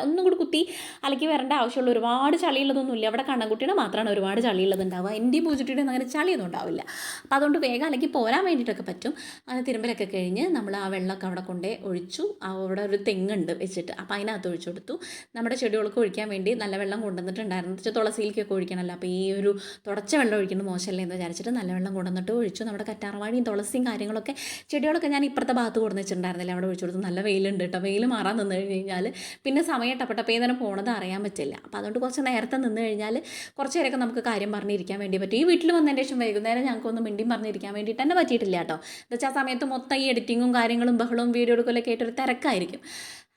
ഒന്നും കൂടി കുത്തി അലക്കി വരേണ്ട ആവശ്യമുള്ള ഒരുപാട് ചളിയുള്ളതൊന്നുമില്ല. അവിടെ കണ്ണൻകുട്ടിയുടെ മാത്രമാണ് ഒരുപാട് ചളിയുള്ളതുണ്ടാവുക. എൻ്റെ പൂജിട്ടിയുടെ അങ്ങനെ ചളിയൊന്നും ഉണ്ടാവില്ല. അപ്പോൾ അതുകൊണ്ട് വേഗം അലക്കി പോരാൻ വേണ്ടിയിട്ടൊക്കെ പറ്റും. അങ്ങനെ തിരുമ്പലൊക്കെ കഴിഞ്ഞ് നമ്മൾ ആ വെള്ളമൊക്കെ അവിടെ കൊണ്ടേ ഒഴിച്ചു. അവിടെ ഒരു തെങ്ങുണ്ട് വെച്ചിട്ട്, അപ്പോൾ അതിനകത്ത് ഒഴിച്ചു കൊടുത്തു. നമ്മുടെ ചെടികൾക്ക് ഒഴിക്കാൻ വേണ്ടി നല്ല വെള്ളം കൊണ്ടുവന്നിട്ടുണ്ടായിരുന്നു. വെച്ചാൽ തുളസിയിലേക്കൊക്കെ ഒഴിക്കണമല്ലോ, അപ്പോൾ ഈ ഒരു തുടച്ച വെള്ളം ഒഴിക്കുന്നത് മോശമല്ലേ എന്ന് വിചാരിച്ചിട്ട് നല്ല വെള്ളം കൊണ്ടുവന്നിട്ട് ഒഴിച്ചു. നമ്മുടെ കറ്റാർവാഴിയും തുളസിയും കാര്യങ്ങളൊക്കെ ചെടികളൊക്കെ ഞാൻ ഇപ്പുറത്തെ ഭാഗത്ത് കൊടുന്ന് വെച്ചിട്ടുണ്ടായിരുന്നില്ല, അവിടെ ഒഴിച്ചു കൊടുത്തു. നല്ല വെയിലുണ്ട് കേട്ടോ. വെയിൽ മാറാൻ നിന്ന് കഴിഞ്ഞാൽ പിന്നെ സമയം ടപ്പേ തന്നെ പോണത് അറിയാൻ പറ്റില്ല. അപ്പോൾ അതുകൊണ്ട് കുറച്ച് നേരത്തെ നിന്ന് കഴിഞ്ഞാൽ കുറച്ച് നേരമൊക്കെ നമുക്ക് കാര്യം പറഞ്ഞിരിക്കാൻ വേണ്ടി പറ്റും. ഈ വീട്ടിൽ വന്നതിന് ശേഷം വൈകുന്നേരം ഞങ്ങൾക്കൊന്ന് മിണ്ടിയും പറഞ്ഞിരിക്കാൻ വേണ്ടിയിട്ട് തന്നെ പറ്റിയിട്ടില്ല കേട്ടോ. എന്താ വെച്ചാൽ ആ സമയത്ത് മൊത്തം ഈ എഡിറ്റിങ്ങും കാര്യങ്ങളും ബഹളവും വീഡിയോ എടുക്കലൊക്കെ ആയിട്ടൊരു തിരക്കായിരിക്കും.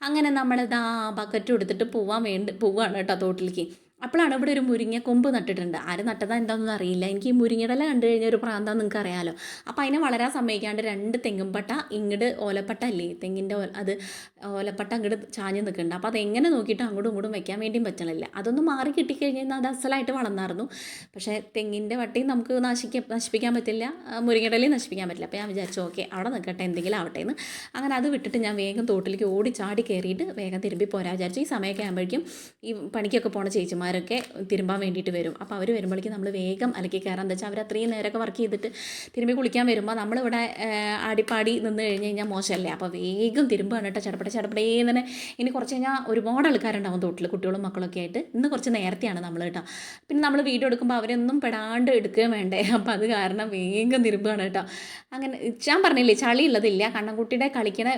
അങ്ങനെ നമ്മളിതാ ബക്കറ്റ് എടുത്തിട്ട് പോവാണ് കേട്ടോ തോട്ടിലേക്ക്. അപ്പോഴാണ് ഇവിടെ ഒരു മുരിങ്ങ കൊമ്പ് നട്ടിട്ടുണ്ട്. ആര് നട്ടതാ എന്താണെന്നൊന്നും അറിയില്ല. എനിക്ക് ഈ മുരിങ്ങയുടെ ഇല കണ്ടു കഴിഞ്ഞാൽ ഒരു പ്രാന്താന്ന് നിങ്ങൾക്ക് അറിയാമല്ലോ. അപ്പോൾ അതിനെ വളരാൻ സമ്മതിക്കാണ്ട് 2 തെങ്ങുംപട്ട ഇങ്ങോട്ട് ഓലപ്പട്ട അല്ലേ തെങ്ങിൻ്റെ അത് ഓലപ്പട്ട അങ്ങോട്ട് ചാഞ്ഞ് നിൽക്കുന്നുണ്ട്. അപ്പോൾ അതെങ്ങനെ നോക്കിയിട്ട് അങ്ങോട്ടും ഇങ്ങോട്ടും വെക്കാൻ വേണ്ടിയും പറ്റണില്ല. അതൊന്ന് മാറി കിട്ടിക്കഴിഞ്ഞാൽ അത് അസലായിട്ട് വളർന്നായിരുന്നു. പക്ഷേ തെങ്ങിൻ്റെ വട്ടിയും നമുക്ക് നശിപ്പിക്കാൻ പറ്റില്ല, മുരിങ്ങയുടെ ഇലയും നശിപ്പിക്കാൻ പറ്റില്ല. അപ്പോൾ ഞാൻ വിചാരിച്ചു ഓക്കെ അവിടെ നിൽക്കട്ടെ, എന്തെങ്കിലും ആവട്ടെ എന്ന്. അങ്ങനെ അത് വിട്ടിട്ട് ഞാൻ വേഗം തോട്ടിലേക്ക് ഓടി ചാടി കയറിയിട്ട് വേഗം തിരുമ്പി പോരാ വിചാരിച്ചു. ഈ സമയമൊക്കെ ആകുമ്പോഴേക്കും ഈ പണിക്കൊക്കെ പോണ ചേച്ചിമാരൊക്കെ തിരുമ്പാൻ വേണ്ടിയിട്ട് വരും. അപ്പോൾ അവർ വരുമ്പോഴേക്കും നമ്മൾ വേഗം അലക്കി കയറാൻ. എന്താ വെച്ചാൽ അവർ അത്രയും നേരമൊക്കെ വർക്ക് ചെയ്തിട്ട് തിരുമ്പി കുളിക്കാൻ വരുമ്പോൾ നമ്മളിവിടെ ആടിപ്പാടി നിന്ന് കഴിഞ്ഞ് കഴിഞ്ഞാൽ മോശമല്ലേ. അപ്പോൾ വേഗം തിരുമ്പാണ് കേട്ടോ. ചടപടേന്ന് തന്നെ. ഇനി കുറച്ച് കഴിഞ്ഞാൽ ഒരുപാട് ആൾക്കാരുണ്ടാവും തോട്ടിൽ, കുട്ടികളും മക്കളൊക്കെ ആയിട്ട്. ഇന്ന് കുറച്ച് നേരത്തെയാണ് നമ്മൾ കേട്ടോ. പിന്നെ നമ്മൾ വീഡിയോ എടുക്കുമ്പോൾ അവരൊന്നും പെടാണ്ട് എടുക്കുകയും വേണ്ടേ. അപ്പോൾ അത് കാരണം വേഗം തിരുമ്പാണ് കേട്ടോ. അങ്ങനെ ഞാൻ പറഞ്ഞില്ലേ ചളി ഉള്ളതില്ല, കണ്ണൻകുട്ടിയുടെ കളിക്കണ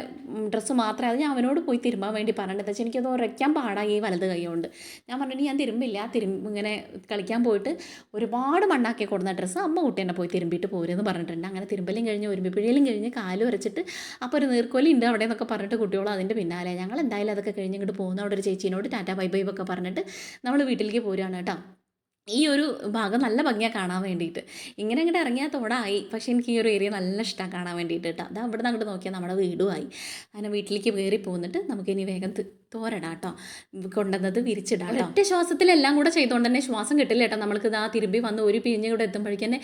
ഡ്രസ്സ് മാത്രമേ അത് ഞാൻ അവനോട് പോയി തിരുമ്പാൻ വേണ്ടി പറഞ്ഞിട്ട്. എന്താ വെച്ചാൽ എനിക്കത് ഉറയ്ക്കാൻ പാടായി ഈ വലത് കൈ കൊണ്ട്. ഞാൻ പറഞ്ഞിട്ട് ഞാൻ തിരുമ്പില്ല, ഇങ്ങനെ കളിക്കാൻ പോയിട്ട് ഒരുപാട് മണ്ണാക്കി കൊടുന്ന ഡ്രസ്സ് അമ്മ കുട്ടി തന്നെ പോയി തിരുമ്പിയിട്ട് പോരുമെന്ന് പറഞ്ഞിട്ടുണ്ട്. അങ്ങനെ തിരുമ്പലും കഴിഞ്ഞ് ഒരുമ്പിപ്പിഴയിലും കഴിഞ്ഞ് കാല് വരച്ചിട്ട് അപ്പോൾ ഒരു നീർക്കോലി ഉണ്ട് അവിടെ എന്നൊക്കെ പറഞ്ഞിട്ട് കുട്ടികളും അതിൻ്റെ പിന്നാലെ. ഞങ്ങൾ എന്തായാലും അതൊക്കെ കഴിഞ്ഞ് ഇങ്ങോട്ട് പോകുന്ന അവിടെ ഒരു ചേച്ചീനോട് ടാറ്റാ ബൈ ബൈ ഒക്കെ പറഞ്ഞിട്ട് നമ്മൾ വീട്ടിലേക്ക് പോരുകയാണ് കേട്ടോ. ഈ ഒരു ഭാഗം നല്ല ഭംഗിയാണ് കാണാൻ വേണ്ടിയിട്ട്. ഇങ്ങനെ അങ്ങോട്ട് ഇറങ്ങിയാൽ തോടായി. പക്ഷേ എനിക്ക് ഈ ഒരു ഏരിയ നല്ല ഇഷ്ടമാണ് കാണാൻ വേണ്ടിയിട്ട് കേട്ടോ. അത് അവിടെ നിന്ന് അങ്ങോട്ട് നോക്കിയാൽ നമ്മുടെ വീടുമായി. അങ്ങനെ വീട്ടിലേക്ക് കയറി പോന്നിട്ട് നമുക്കിനി വേഗം തോരടാം കേട്ടോ. കൊണ്ടുവന്നത് വിരിച്ചിടാം. ഒറ്റ ശ്വാസത്തിലെല്ലാം കൂടെ ചെയ്തുകൊണ്ട് തന്നെ ശ്വാസം കിട്ടില്ല കേട്ടോ. നമ്മൾക്ക് ഇതാ തിരുമ്പി വന്ന് ഒരു പിഴിഞ്ഞ് കൂടെ എത്തുമ്പോഴേക്കും തന്നെ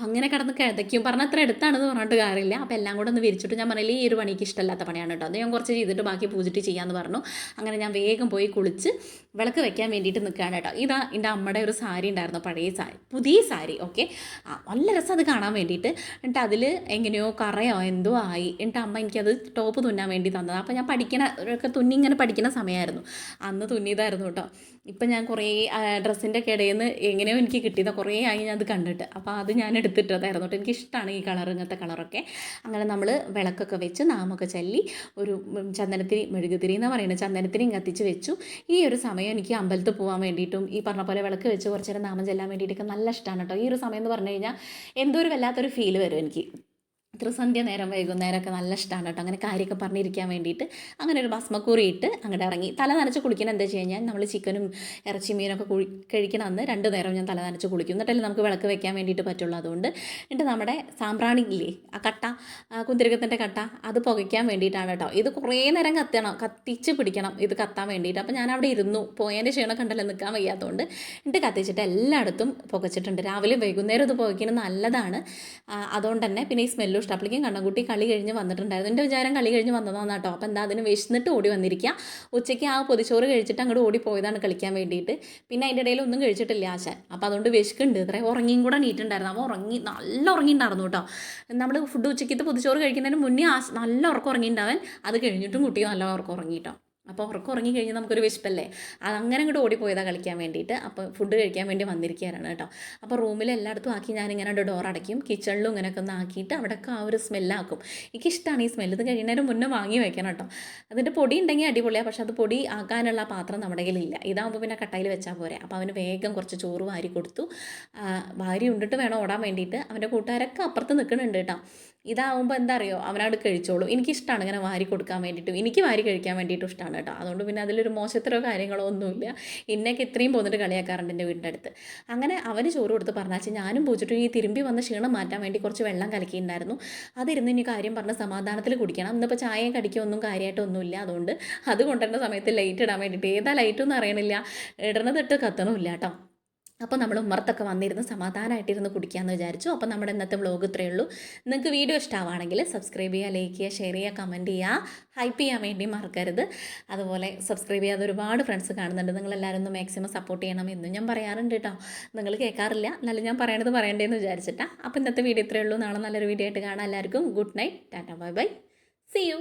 അങ്ങനെ കിടന്ന് കിതയ്ക്കും. പറഞ്ഞാൽ അത്ര അടുത്താണെന്ന് പറഞ്ഞിട്ട് കാര്യമില്ല. അപ്പോൾ എല്ലാം കൂടെ ഒന്ന് വിരിച്ചിട്ട് ഞാൻ പറഞ്ഞില്ല ഈ ഒരു പണിക്ക് ഇഷ്ടമല്ലാത്ത പണിയാണ് കേട്ടോ. അത് ഞാൻ കുറച്ച് ചെയ്തിട്ട് ബാക്കി പൂജിട്ട് ചെയ്യാമെന്ന് പറഞ്ഞു. അങ്ങനെ ഞാൻ വേഗം പോയി കുളിച്ച് വിളക്ക് വെക്കാൻ വേണ്ടിയിട്ട് നിൽക്കുകയാണ് കേട്ടോ. ഇതാ എൻ്റെ അമ്മയുടെ ഒരു സാരി ഉണ്ടായിരുന്നു, പഴയ സാരി, പുതിയ സാരി. ഓക്കെ, നല്ല രസം അത് കാണാൻ വേണ്ടിയിട്ട്. എന്നിട്ട് അതിൽ എങ്ങനെയോ കറയോ എന്തോ ആയി. എന്നിട്ട് അമ്മ എനിക്കത് ടോപ്പ് തുന്നാൻ വേണ്ടി തന്നത്. അപ്പോൾ ഞാൻ ഒക്കെ തുന്നിങ്ങനെ പഠിക്കുന്ന സമയമായിരുന്നു, അന്ന് തുന്നിയതായിരുന്നു കേട്ടോ. ഇപ്പം ഞാൻ കുറേ ഡ്രസ്സിൻ്റെ ഇടയിൽ നിന്ന് എങ്ങനെയോ എനിക്ക് കിട്ടിയത് കുറേ ആയി ഞാൻ അത് കണ്ടിട്ട്. അപ്പോൾ അത് ഞാൻ എടുത്തിട്ടതായിരുന്നു കേട്ടോ. എനിക്കിഷ്ടമാണ് ഈ കളർ, ഇങ്ങനത്തെ കളറൊക്കെ. അങ്ങനെ നമ്മൾ വിളക്കൊക്കെ വെച്ച് നാമൊക്കെ ചൊല്ലി ഒരു ചന്ദനത്തിരി, മെഴുകുതിരി എന്ന് പറയുന്നത്, ചന്ദനത്തിരിയും കത്തിച്ച് വെച്ചു. ഈ ഒരു സമയം എനിക്ക് അമ്പലത്തിൽ പോകാൻ വേണ്ടിയിട്ടും ഈ പറഞ്ഞ പോലെ വിളക്ക് വെച്ച് കുറച്ച് നേരം നാമം ചെല്ലാൻ വേണ്ടിയിട്ടൊക്കെ നല്ല ഇഷ്ടമാണ് കേട്ടോ. ഈ ഒരു സമയം എന്ന് പറഞ്ഞു കഴിഞ്ഞാൽ എന്തോ ഒരു വല്ലാത്തൊരു ഫീൽ വരും എനിക്ക്. ത്രിസന്ധ്യ നേരം വൈകുന്നേരമൊക്കെ നല്ല ഇഷ്ടമാണ് കേട്ടോ. അങ്ങനെ കാര്യമൊക്കെ പറഞ്ഞിരിക്കാൻ വേണ്ടിയിട്ട് അങ്ങനെ ഒരു ഭസ്മക്കൂറി ഇട്ട് അങ്ങോട്ട് ഇറങ്ങി. തല നനച്ച് കുളിക്കണം. എന്താ വെച്ച് കഴിഞ്ഞാൽ നമ്മൾ ചിക്കനും ഇറച്ചി മീനൊക്കെ കഴിക്കണം അന്ന് 2 നേരം ഞാൻ തല നനച്ച് കുളിക്കും. എന്നിട്ടല്ലേ നമുക്ക് വിളക്ക് വെക്കാൻ വേണ്ടിയിട്ട് പറ്റുള്ളൂ. അതുകൊണ്ട് എന്നിട്ട് നമ്മുടെ സാമ്പ്രാണി ഇല്ലേ, ആ കട്ട, കുന്തിരിക്കത്തിൻ്റെ കട്ട, അത് പുകയ്ക്കാൻ വേണ്ടിയിട്ടാണ് കേട്ടോ. ഇത് കുറേ നേരം കത്തിച്ച് പിടിക്കണം ഇത് കത്താൻ വേണ്ടിയിട്ട്. അപ്പോൾ ഞാൻ അവിടെ ഇരുന്നു, പോയതിൻ്റെ ക്ഷീണമൊക്കെ ഉണ്ടല്ലോ, നിൽക്കാൻ വയ്യാത്തതുകൊണ്ട് എന്നിട്ട് കത്തിച്ചിട്ട് എല്ലായിടത്തും പുകച്ചിട്ടുണ്ട്. രാവിലെ വൈകുന്നേരം ഇത് പുകയ്ക്കുന്നത് നല്ലതാണ്. അതുകൊണ്ട് തന്നെ പിന്നെ ഈ സ്മെല്ലും അപ്പോഴേക്കും കണ്ണൻകുട്ടി കളി കഴിഞ്ഞ് വന്നിട്ടുണ്ടായിരുന്നു. എൻ്റെ വിചാരം കളി കഴിഞ്ഞ് വന്നതാണ് കേട്ടോ. അപ്പോൾ എന്താ അതിന് വിശന്നിട്ട് ഓടി വന്നിരിക്കുക. ഉച്ചയ്ക്ക് ആ പൊതിച്ചോറ് കഴിച്ചിട്ട് അങ്ങോട്ട് ഓടി പോയതാണ് കളിക്കാൻ വേണ്ടിയിട്ട്. പിന്നെ അതിൻ്റെ ഇടയിൽ ഒന്നും കഴിച്ചിട്ടില്ല ആശാൻ. അപ്പോൾ അതുകൊണ്ട് വിശക്കുണ്ട്. ഇത്രയും ഉറങ്ങിയും കൂടെ നീട്ടുണ്ടായിരുന്നു. അപ്പോൾ നല്ല ഉറങ്ങിയിട്ടുണ്ടായിരുന്നു കേട്ടോ. നമ്മൾ ഫുഡ് ഉച്ചയ്ക്കത്തെ പൊതിച്ചോറ് കഴിക്കുന്നതിന് മുന്നേ നല്ല ഉറക്കം ഉറങ്ങിയിട്ടുണ്ടാവൻ. അത് കഴിഞ്ഞിട്ടും കുട്ടി നല്ല ഉറക്കം ഉറങ്ങി കേട്ടോ. അപ്പോൾ ഉറക്കം ഉറങ്ങി കഴിഞ്ഞാൽ നമുക്കൊരു വിശപ്പല്ലേ, അതങ്ങനെ അങ്ങോട്ട് ഓടിപ്പോയതാണ് കളിക്കാൻ വേണ്ടിയിട്ട്. അപ്പോൾ ഫുഡ് കഴിക്കാൻ വേണ്ടി വന്നിരിക്കുകയാണ് കേട്ടോ. അപ്പോൾ റൂമിൽ എല്ലായിടത്തും ആക്കി ഞാനിങ്ങനെ ഡോർ അടയ്ക്കും, കിച്ചണിലും ഇങ്ങനെയൊക്കെ ഒന്ന് ആക്കിയിട്ട് അവിടെയൊക്കെ ആ ഒരു സ്മെല്ലാക്കും. എനിക്കിഷ്ടമാണ് ഈ സ്മെല്ല്. ഇത് കഴിയുന്നതിന് മുന്നേ വാങ്ങി വെക്കണം കേട്ടോ. അതിൻ്റെ പൊടി ഉണ്ടെങ്കിൽ അടിപൊളിയാണ്. പക്ഷേ അത് പൊടി ആക്കാനുള്ള പാത്രം നമ്മുടെ കയ്യിലില്ല. ഇതാകുമ്പോൾ പിന്നെ കട്ടയിൽ വെച്ചാൽ പോരെ. അപ്പോൾ അവന് വേഗം കുറച്ച് ചോറ് വാരി കൊടുത്തു. വാരി ഉണ്ടിട്ട് വേണം ഓടാൻ വേണ്ടിയിട്ട്. അവൻ്റെ കൂട്ടുകാരൊക്കെ അപ്പുറത്ത് നിൽക്കുന്നുണ്ട് കേട്ടോ. ഇതാവുമ്പോൾ എന്താ അറിയോ, അവനോട് കഴിച്ചോളൂ. എനിക്കിഷ്ടമാണ് ഇങ്ങനെ വാരി കൊടുക്കാൻ വേണ്ടിയിട്ടും എനിക്ക് വാരി കഴിക്കാൻ വേണ്ടിയിട്ടും ഇഷ്ടമാണ് കേട്ടോ. അതുകൊണ്ട് പിന്നെ അതിലൊരു മോശത്തരോ കാര്യങ്ങളോ ഒന്നുമില്ല. ഇന്നേക്ക് ഇത്രയും പോന്നിട്ട് കളിയാക്കാറുണ്ട് എൻ്റെ വീടിൻ്റെ അടുത്ത്. അങ്ങനെ അവന് ചോറ് കൊടുത്ത് പറഞ്ഞാൽ ഞാനും പൂച്ചിട്ടും ഈ തിരുമ്പി വന്ന ക്ഷീണം മാറ്റാൻ വേണ്ടി കുറച്ച് വെള്ളം കലക്കിയിട്ടുണ്ടായിരുന്നു. അതിരുന്ന് ഇനി കാര്യം പറഞ്ഞ് സമാധാനത്തിൽ കുടിക്കണം. ഇന്നിപ്പോൾ ചായയും കടിക്കുക ഒന്നും കാര്യമായിട്ടൊന്നുമില്ല. അതുകൊണ്ട് അത് കൊണ്ടുവരുന്ന സമയത്ത് ലൈറ്റ് ഇടാൻ വേണ്ടിയിട്ട് ഏതാ ലൈറ്റൊന്നും അറിയണില്ല, ഇടണതിട്ട് കത്തണമില്ല കേട്ടോ. അപ്പോൾ നമ്മൾ ഉമ്മർത്തൊക്കെ വന്നിരുന്ന് സമാധാനമായിട്ടിരുന്ന് കുടിക്കാമെന്ന് വിചാരിച്ചു. അപ്പോൾ നമ്മുടെ ഇന്നത്തെ വ്ലോഗ് ഇത്രയേ ഉള്ളൂ. നിങ്ങൾക്ക് വീഡിയോ ഇഷ്ടമാണെങ്കിൽ സബ്സ്ക്രൈബ് ചെയ്യുക, ലൈക്ക് ചെയ്യുക, ഷെയർ ചെയ്യുക, കമൻറ്റ് ചെയ്യുക, ഹൈപ്പ് ചെയ്യാൻ വേണ്ടി മറക്കരുത്. അതുപോലെ സബ്സ്ക്രൈബ് ചെയ്യാതെ ഒരുപാട് ഫ്രണ്ട്സ് കാണുന്നുണ്ട്. നിങ്ങളെല്ലാവരും ഒന്ന് മാക്സിമം സപ്പോർട്ട് ചെയ്യണം എന്നും ഞാൻ പറയാറുണ്ട് കേട്ടോ. നിങ്ങൾ കേൾക്കാറില്ല, എന്നാലും ഞാൻ പറയേണ്ടതെന്ന് വിചാരിച്ചിട്ടാണ്. അപ്പോൾ ഇന്നത്തെ വീഡിയോ ഇത്രയേ ഉള്ളൂ. നാളെ നല്ലൊരു വീഡിയോ ആയിട്ട് കാണാം. എല്ലാവർക്കും good night, tata, bye bye, see U.